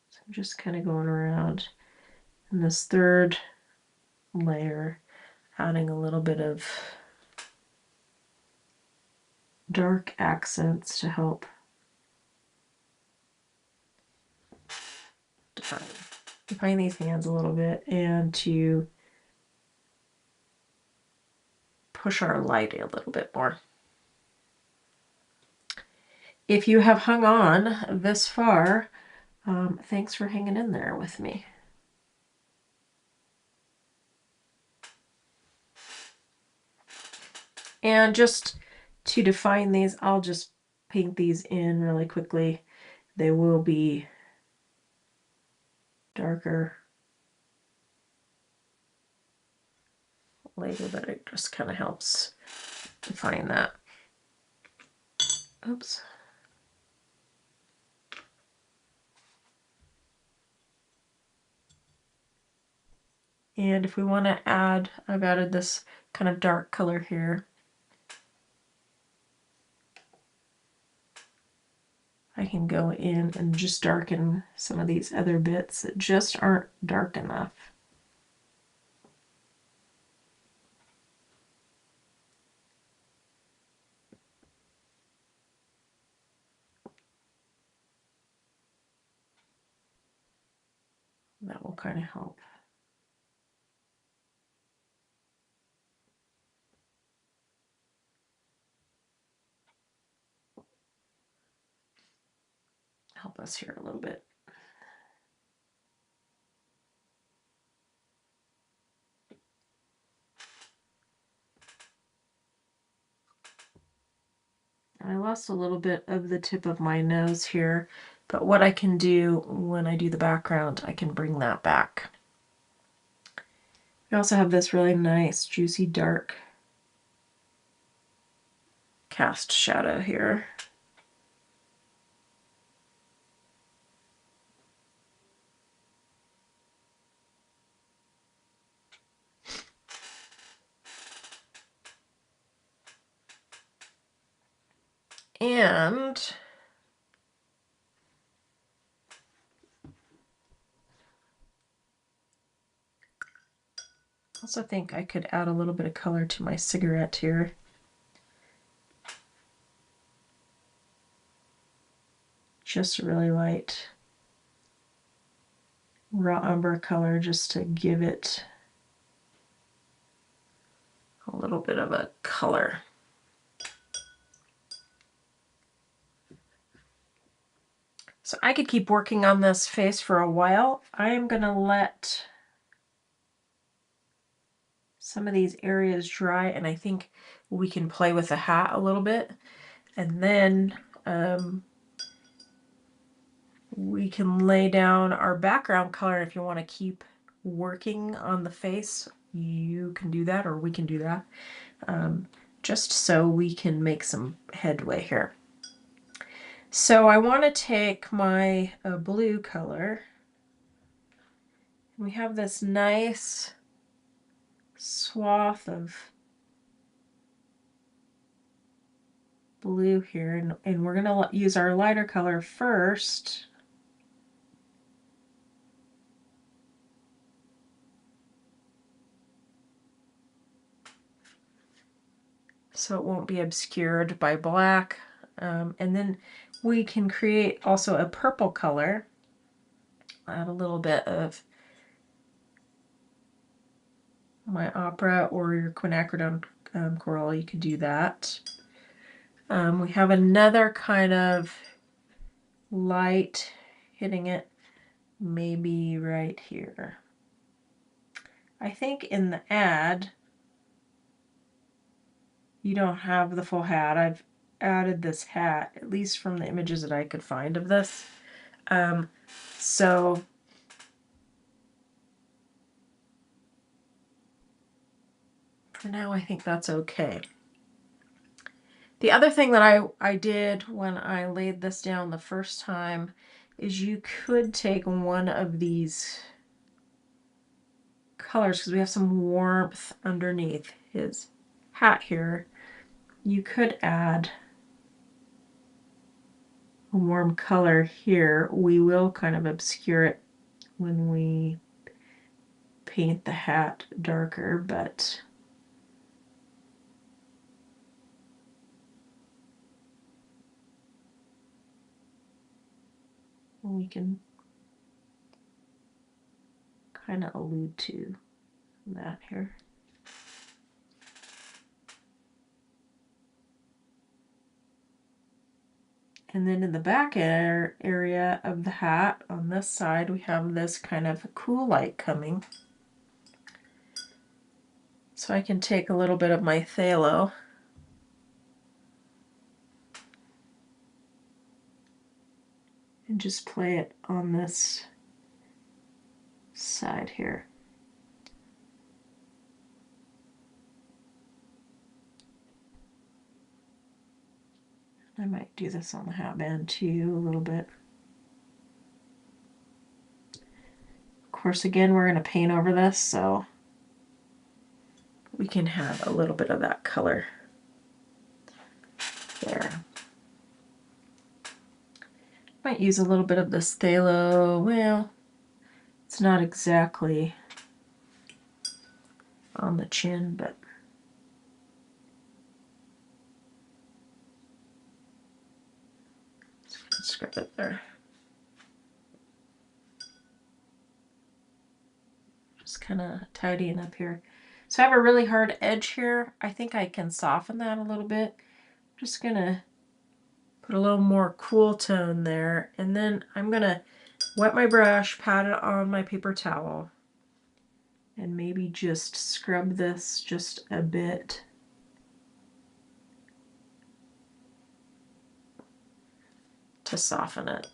So I'm just kind of going around in this third layer, adding a little bit of dark accents to help define these hands a little bit and to push our light a little bit more. If you have hung on this far, thanks for hanging in there with me. And just to define these, I'll just paint these in really quickly. They will be darker later, but it just kind of helps define that. Oops. And if we want to add, I've added this kind of dark color here. I can go in and just darken some of these other bits that just aren't dark enough. That will kind of help. Help us here a little bit. I lost a little bit of the tip of my nose here, but what I can do when I do the background, I can bring that back. We also have this really nice, juicy, dark cast shadow here. And I also think I could add a little bit of color to my cigarette here. Just a really light raw umber color just to give it a little bit of a color. So I could keep working on this face for a while. I am going to let some of these areas dry, and I think we can play with the hat a little bit. And then we can lay down our background color. If you want to keep working on the face, you can do that, or we can do that. just so we can make some headway here. So I want to take my blue color. We have this nice swath of blue here, and we're going to use our lighter color first. So it won't be obscured by black. And then we can create also a purple color. Add a little bit of my opera or your quinacridone coral, you could do that. We have another kind of light hitting it maybe right here. I think in the ad, you don't have the full hat. I've added this hat, at least from the images that I could find of this. So for now, I think that's okay. The other thing that I did when I laid this down the first time is you could take one of these colors, because we have some warmth underneath his hat here. You could add a warm color here. We will kind of obscure it when we paint the hat darker, but we can kind of allude to that here. And then in the back area of the hat on this side, we have this kind of cool light coming. So I can take a little bit of my phthalo and just play it on this side here. I might do this on the hat band too, a little bit. Of course, again, we're going to paint over this, so we can have a little bit of that color there. Might use a little bit of this phthalo. Well, it's not exactly on the chin, but scrub it there. Just kind of tidying up here. So I have a really hard edge here. I think I can soften that a little bit. I'm just gonna put a little more cool tone there, and then I'm gonna wet my brush, pat it on my paper towel, and maybe just scrub this just a bit. To soften it.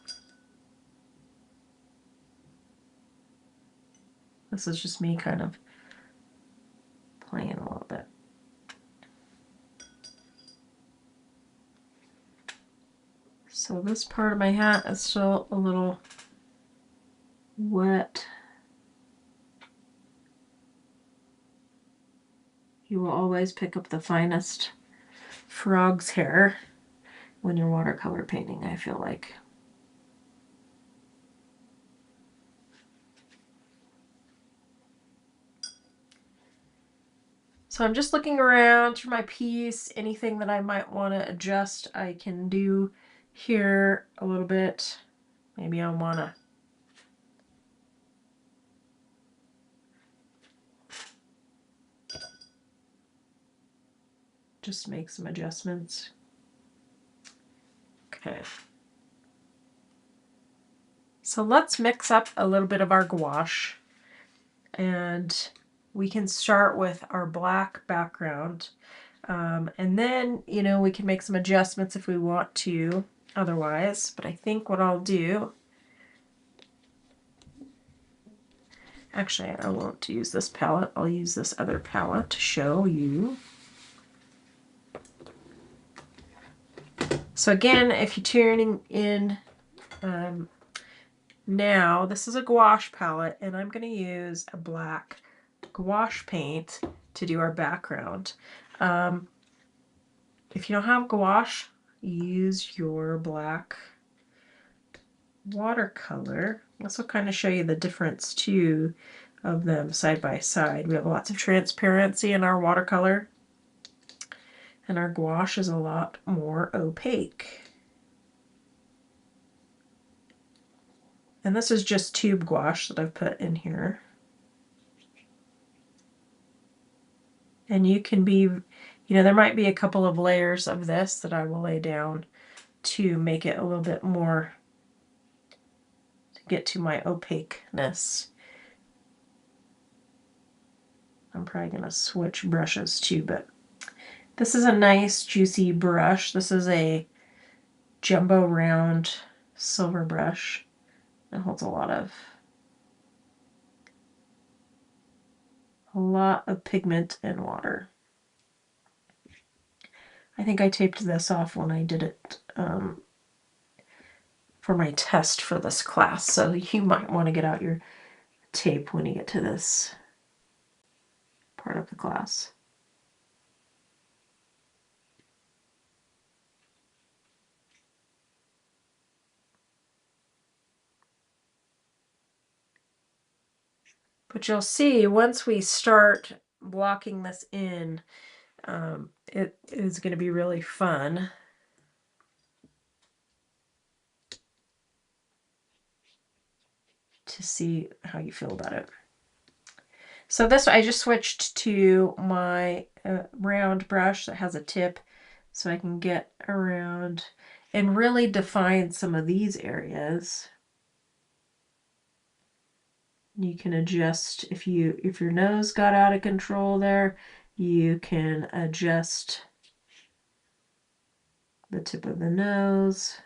This is just me kind of playing a little bit. So this part of my hat is still a little wet. You will always pick up the finest frog's hair when you're watercolor painting, I feel like. So I'm just looking around for my piece. Anything that I might want to adjust, I can do here a little bit. Maybe I want to just make some adjustments. Okay. So let's mix up a little bit of our gouache, and we can start with our black background. And then, you know, we can make some adjustments if we want to otherwise, but I think what I'll do, actually, I won't use this palette. I'll use this other palette to show you. So again, if you're tuning in now, this is a gouache palette, and I'm going to use a black gouache paint to do our background. If you don't have gouache, use your black watercolor. This will kind of show you the difference too of them side by side. We have lots of transparency in our watercolor, and our gouache is a lot more opaque. And this is just tube gouache that I've put in here. And you can be, there might be a couple of layers of this that I will lay down to make it a little bit more, to get to my opaqueness. I'm probably going to switch brushes too, but this is a nice juicy brush. This is a jumbo round silver brush. It holds a lot of pigment and water. I think I taped this off when I did it for my test for this class, so you might want to get out your tape when you get to this part of the class. But you'll see once we start blocking this in, it is going to be really fun. To see how you feel about it. So this, I just switched to my round brush that has a tip, so I can get around and really define some of these areas. You can adjust if your nose got out of control there, you can adjust the tip of the nose.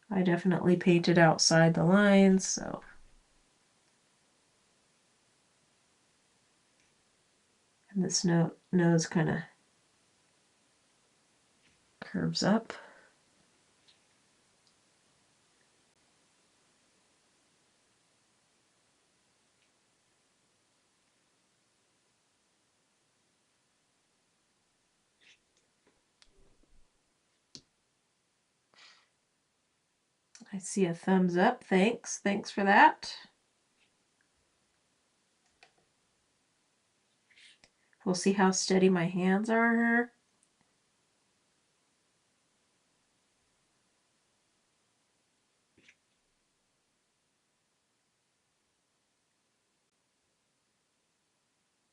I definitely painted outside the lines, so. And this nose kind of curves up. I see a thumbs up. Thanks. Thanks for that. We'll see how steady my hands are here.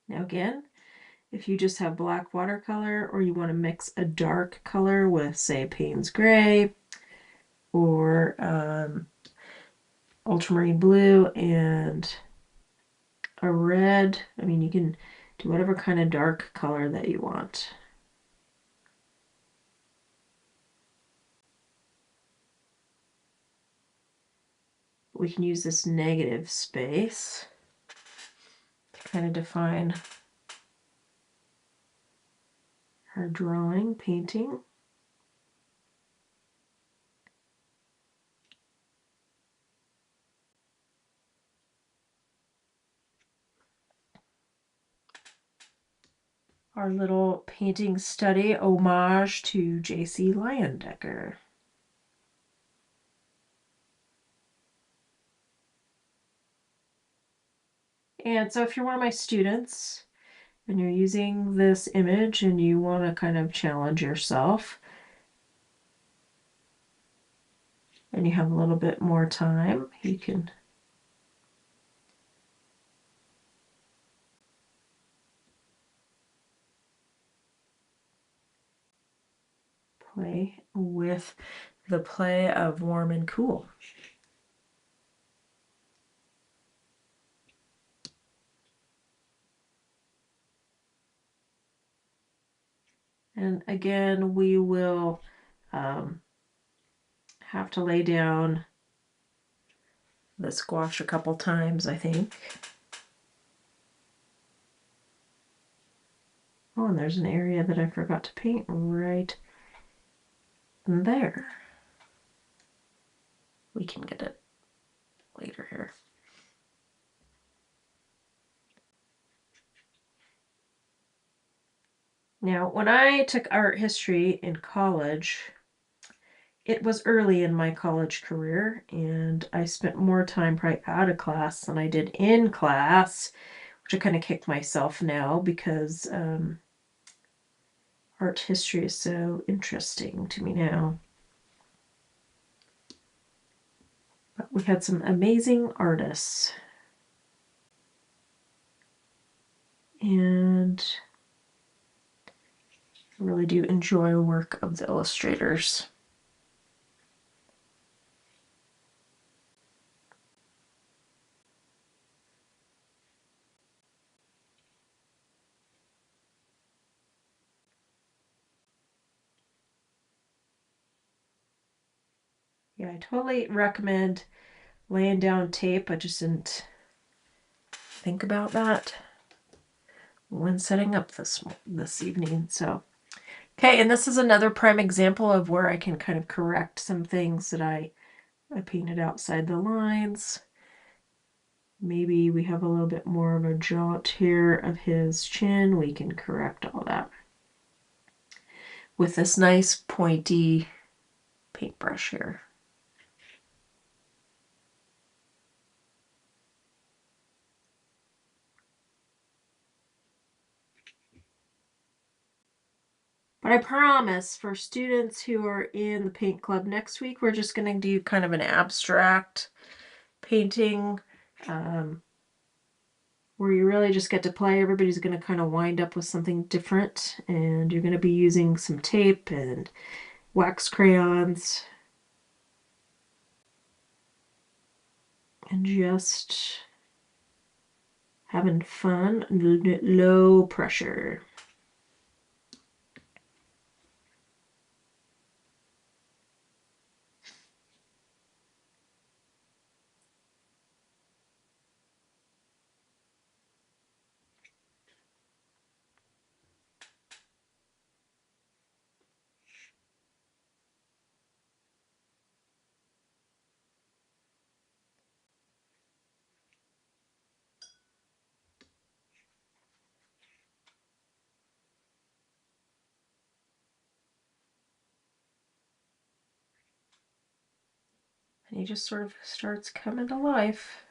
Now again, if you just have black watercolor, or you want to mix a dark color with, say, Payne's Gray or ultramarine blue and a red, I mean, you can do whatever kind of dark color that you want. We can use this negative space to kind of define our drawing, painting. Our little painting study homage to J.C. Leyendecker. And so if you're one of my students and you're using this image and you want to kind of challenge yourself and you have a little bit more time, you can play with the play of warm and cool. And again, we will have to lay down the squash a couple times, I think. Oh, and there's an area that I forgot to paint right there. We can get it later here. Now, when I took art history in college, it was early in my college career, and I spent more time probably out of class than I did in class, which I kind of kicked myself now because art history is so interesting to me now. But we had some amazing artists. And I really do enjoy work of the illustrators. Yeah, I totally recommend laying down tape. I just didn't think about that when setting up this evening. So, okay, and this is another prime example of where I can kind of correct some things that I painted outside the lines. Maybe we have a little bit more of a jaunt here of his chin. We can correct all that with this nice pointy paintbrush here. But I promise for students who are in the paint club next week, we're just going to do kind of an abstract painting where you really just get to play. Everybody's going to kind of wind up with something different, and you're going to be using some tape and wax crayons and just having fun, low pressure. And he just sort of starts coming to life.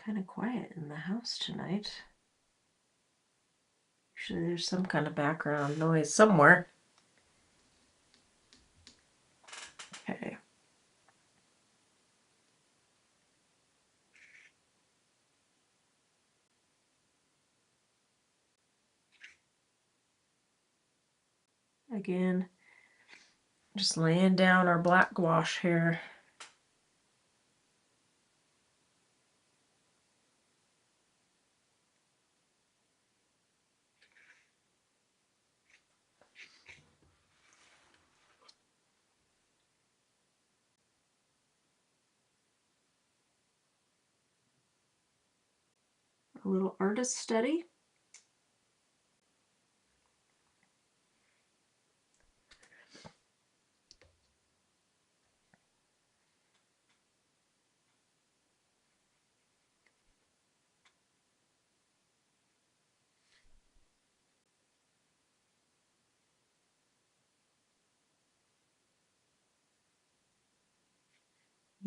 Kind of quiet in the house tonight. Usually there's some kind of background noise somewhere. Okay. Again, just laying down our black gouache here. A little artist study.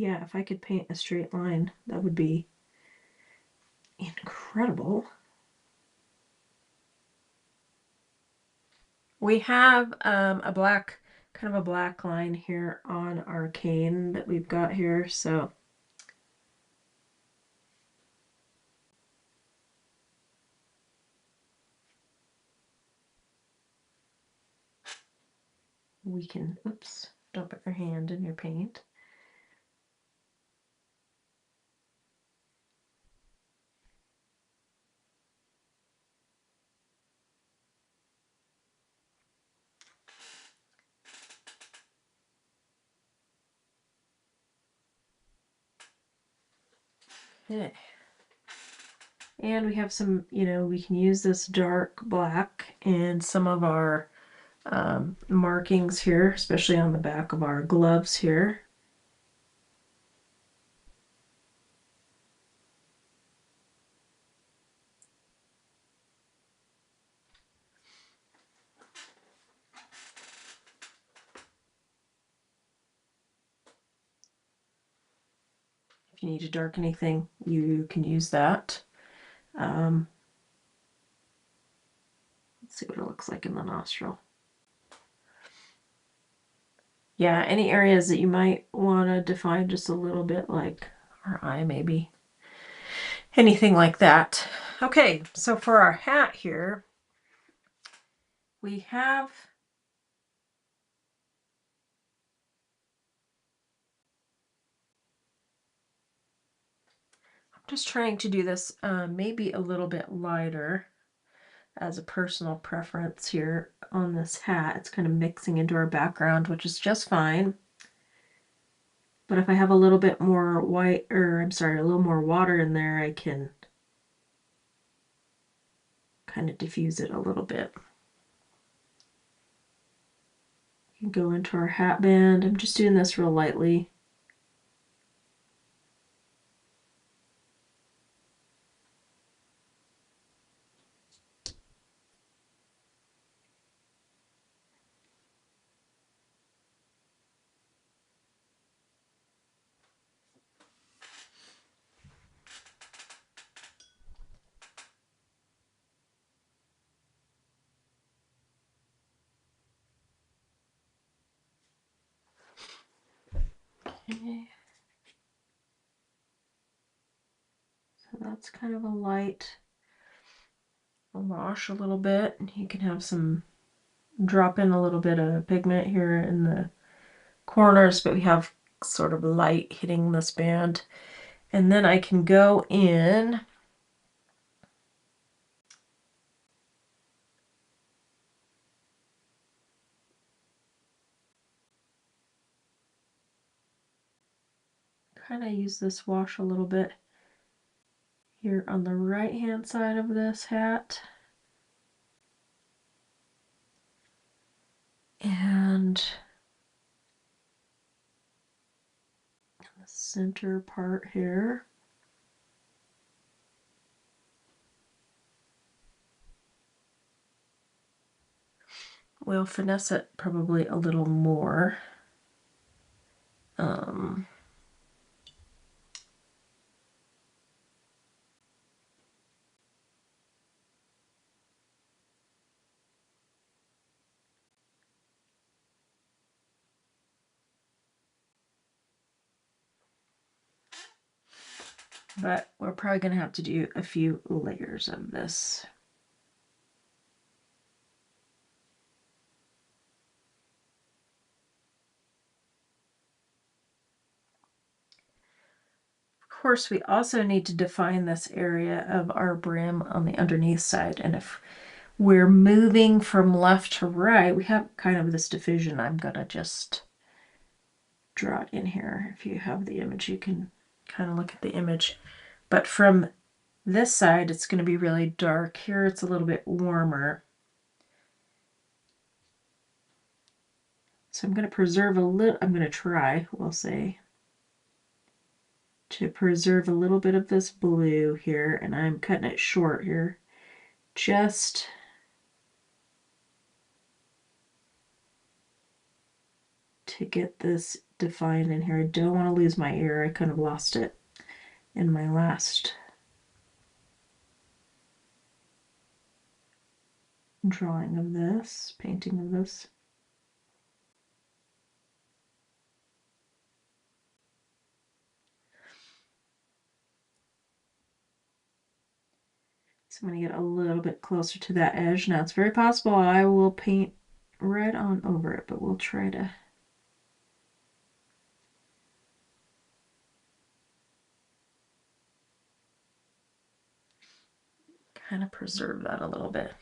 yeah, if I could paint a straight line, that would be incredible. We have a black, kind of a black line here on our cane that we've got here, so we can, oops, don't put your hand in your paint. Okay. And we have some, you know, we can use this dark black in some of our markings here, especially on the back of our gloves here. If you need to darken anything, you can use that. Let's see what it looks like in the nostril. Yeah, any areas that you might want to define just a little bit, like our eye maybe. Anything like that. Okay, so for our hat here, we have I'm just trying to do this maybe a little bit lighter as a personal preference here on this hat. It's kind of mixing into our background, which is just fine. But if I have a little bit more white, or I'm sorry, a little more water in there, I can kind of diffuse it a little bit. We can go into our hat band. I'm just doing this real lightly. Okay. So that's kind of a light wash a little bit. You can have some drop in a little bit of pigment here in the corners, but we have sort of light hitting this band. And then I can go in kind of use this wash a little bit here on the right hand side of this hat. And the center part here. We'll finesse it probably a little more. But we're probably going to have to do a few layers of this. Of course, we also need to define this area of our brim on the underneath side. And if we're moving from left to right, we have kind of this division. I'm going to just draw it in here. If you have the image, you can kind of look at the image. But from this side, it's going to be really dark. Here, it's a little bit warmer. So I'm going to preserve a little, I'm going to try, we'll say, to preserve a little bit of this blue here, and I'm cutting it short here, just to get this define in here. I don't want to lose my ear. I kind of lost it in my last drawing of this, painting of this. So I'm going to get a little bit closer to that edge. Now it's very possible I will paint red on over it, but we'll try to kind of preserve that a little bit.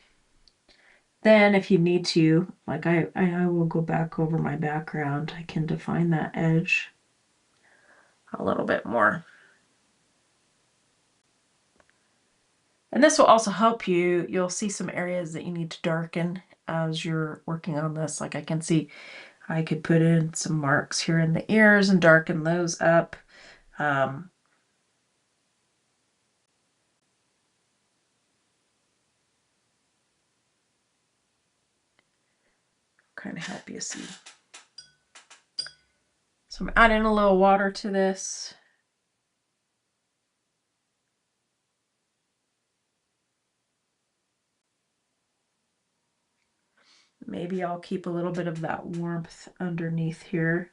Then if you need to, like I will go back over my background. I can define that edge a little bit more. And this will also help you. You'll see some areas that you need to darken as you're working on this. Like I can see I could put in some marks here in the ears and darken those up. Kind of help you see. So I'm adding a little water to this. Maybe I'll keep a little bit of that warmth underneath here.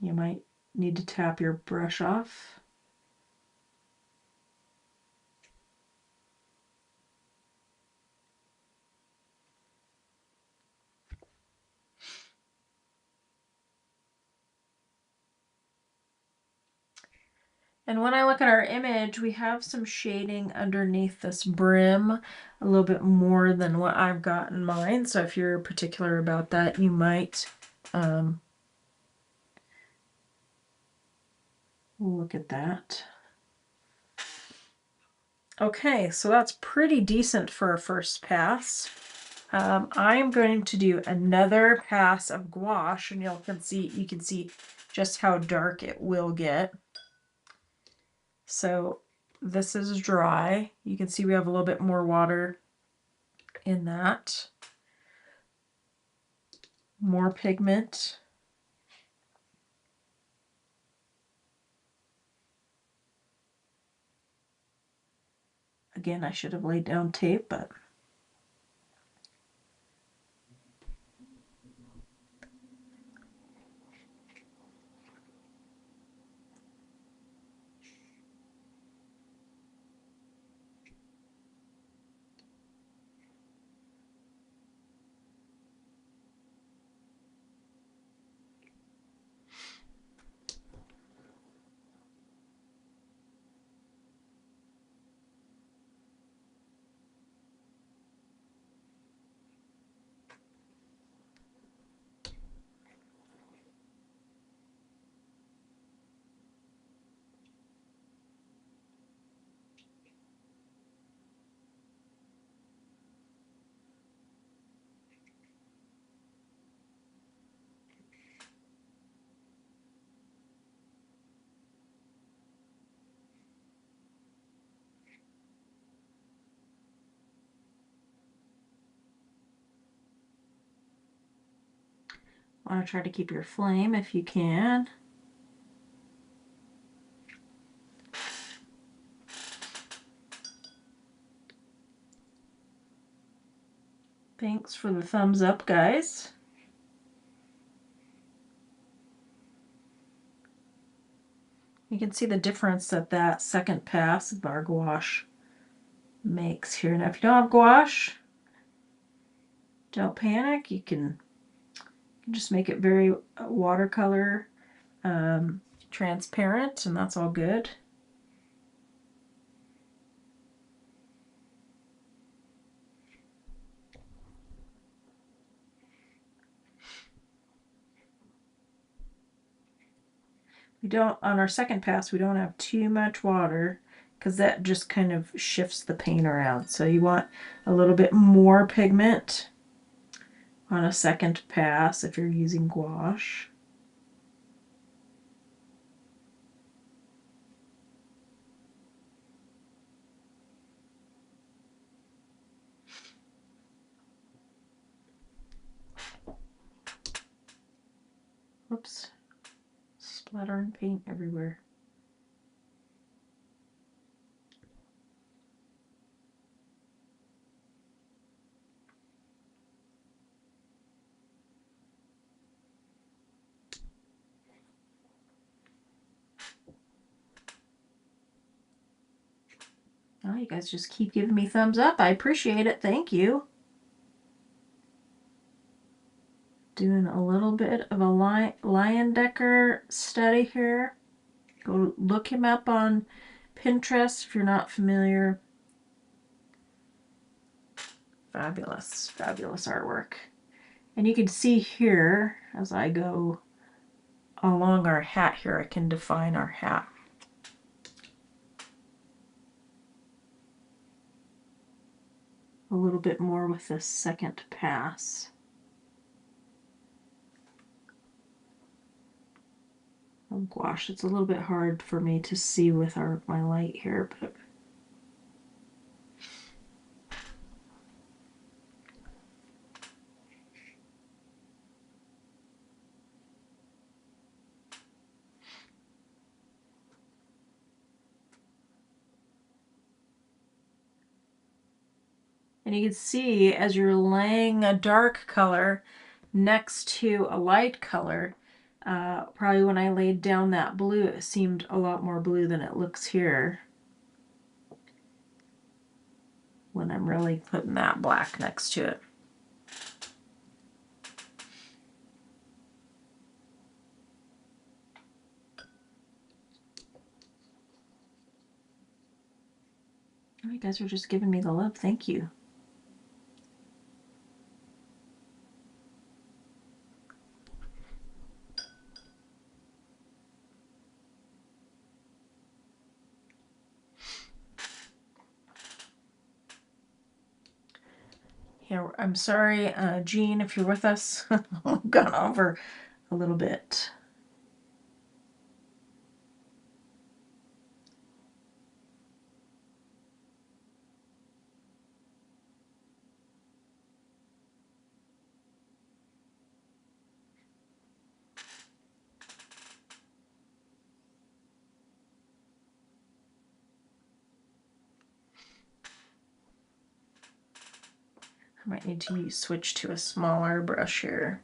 You might need to tap your brush off. And when I look at our image, we have some shading underneath this brim, a little bit more than what I've got in mine. So if you're particular about that, you might look at that. Okay, so that's pretty decent for a first pass. I'm going to do another pass of gouache, and you can see just how dark it will get. So this is dry. You can see we have a little bit more water in that. More pigment. Again, I should have laid down tape, but want to try to keep your flame if you can. Thanks for the thumbs up, guys. You can see the difference that that second pass of our gouache makes here. Now, if you don't have gouache, don't panic. You can just make it very watercolor transparent, and that's all good. On our second pass, we don't have too much water because that just kind of shifts the paint around. So you want a little bit more pigment on a second pass if you're using gouache. Whoops. Splattering paint everywhere. Oh, you guys just keep giving me thumbs up. I appreciate it. Thank you. Doing a little bit of a Leyendecker study here. Go look him up on Pinterest if you're not familiar. Fabulous, fabulous artwork. And you can see here, as I go along our hat here, I can define our hat. A little bit more with this second pass. Oh gosh, it's a little bit hard for me to see with my light here, but and you can see as you're laying a dark color next to a light color, probably when I laid down that blue, it seemed a lot more blue than it looks here when I'm really putting that black next to it. Oh, you guys are just giving me the love. Thank you. Yeah, I'm sorry, Jean, if you're with us. I've gone over a little bit. I might need to switch to a smaller brush here.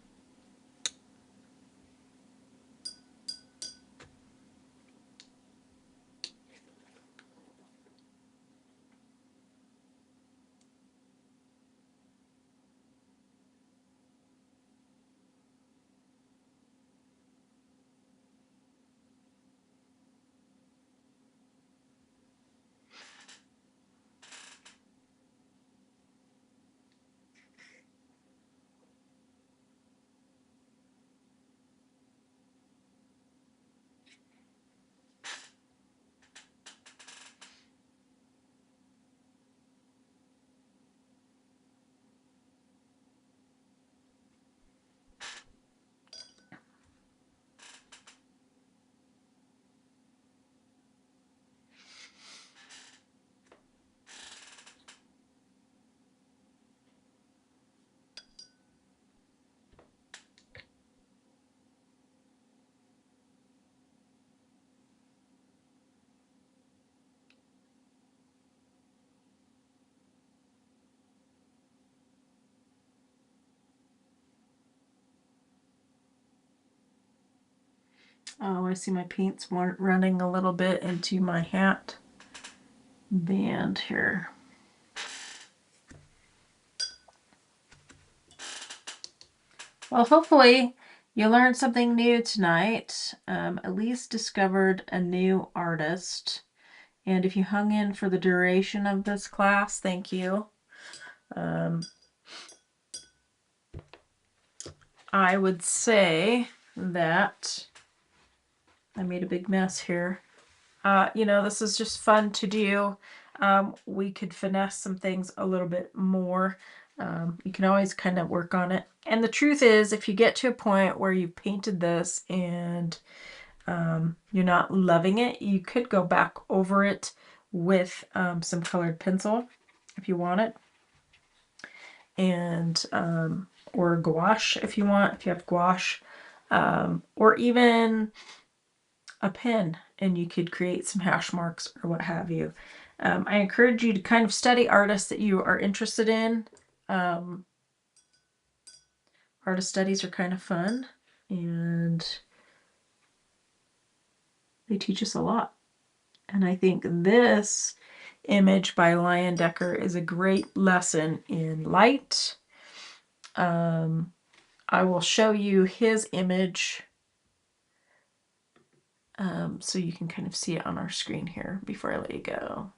Oh, I see my paint's running a little bit into my hat band here. Well, hopefully you learned something new tonight. At least discovered a new artist. And if you hung in for the duration of this class, thank you. I would say that I made a big mess here. You know, this is just fun to do. We could finesse some things a little bit more. You can always kind of work on it. And the truth is, if you get to a point where you've painted this and you're not loving it, you could go back over it with some colored pencil if you want it. And or gouache if you want, if you have gouache. or even a pen, and you could create some hash marks or what have you. I encourage you to kind of study artists that you are interested in. Artist studies are kind of fun, and they teach us a lot. And I think this image by Leyendecker is a great lesson in light. I will show you his image so you can kind of see it on our screen here before I let you go.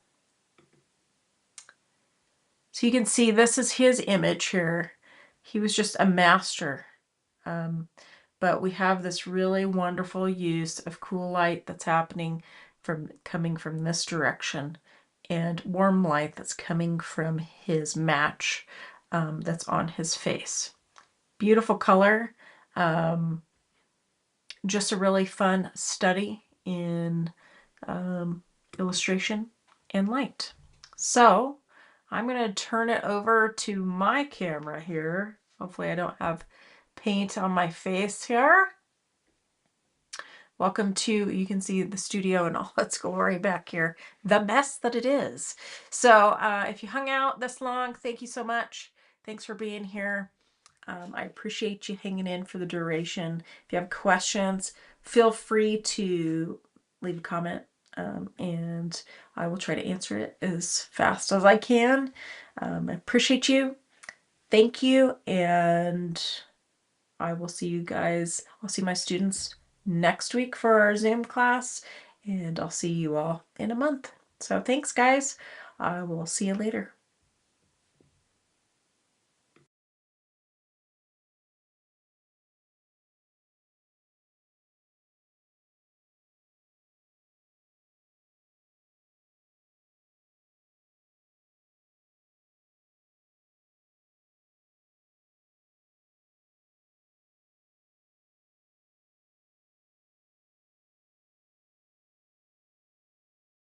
So you can see this is his image here. He was just a master. But we have this really wonderful use of cool light that's happening coming from this direction, and warm light that's coming from his match that's on his face. Beautiful color. Just a really fun study in illustration and light. So I'm going to turn it over to my camera here. Hopefully I don't have paint on my face here. Welcome to, you can see the studio in all its glory back here, the mess that it is. So if you hung out this long, thank you so much. Thanks for being here. I appreciate you hanging in for the duration. If you have questions, feel free to leave a comment, and I will try to answer it as fast as I can. I appreciate you. Thank you, and I will see you guys. I'll see my students next week for our Zoom class, and I'll see you all in a month. So thanks, guys. I will see you later.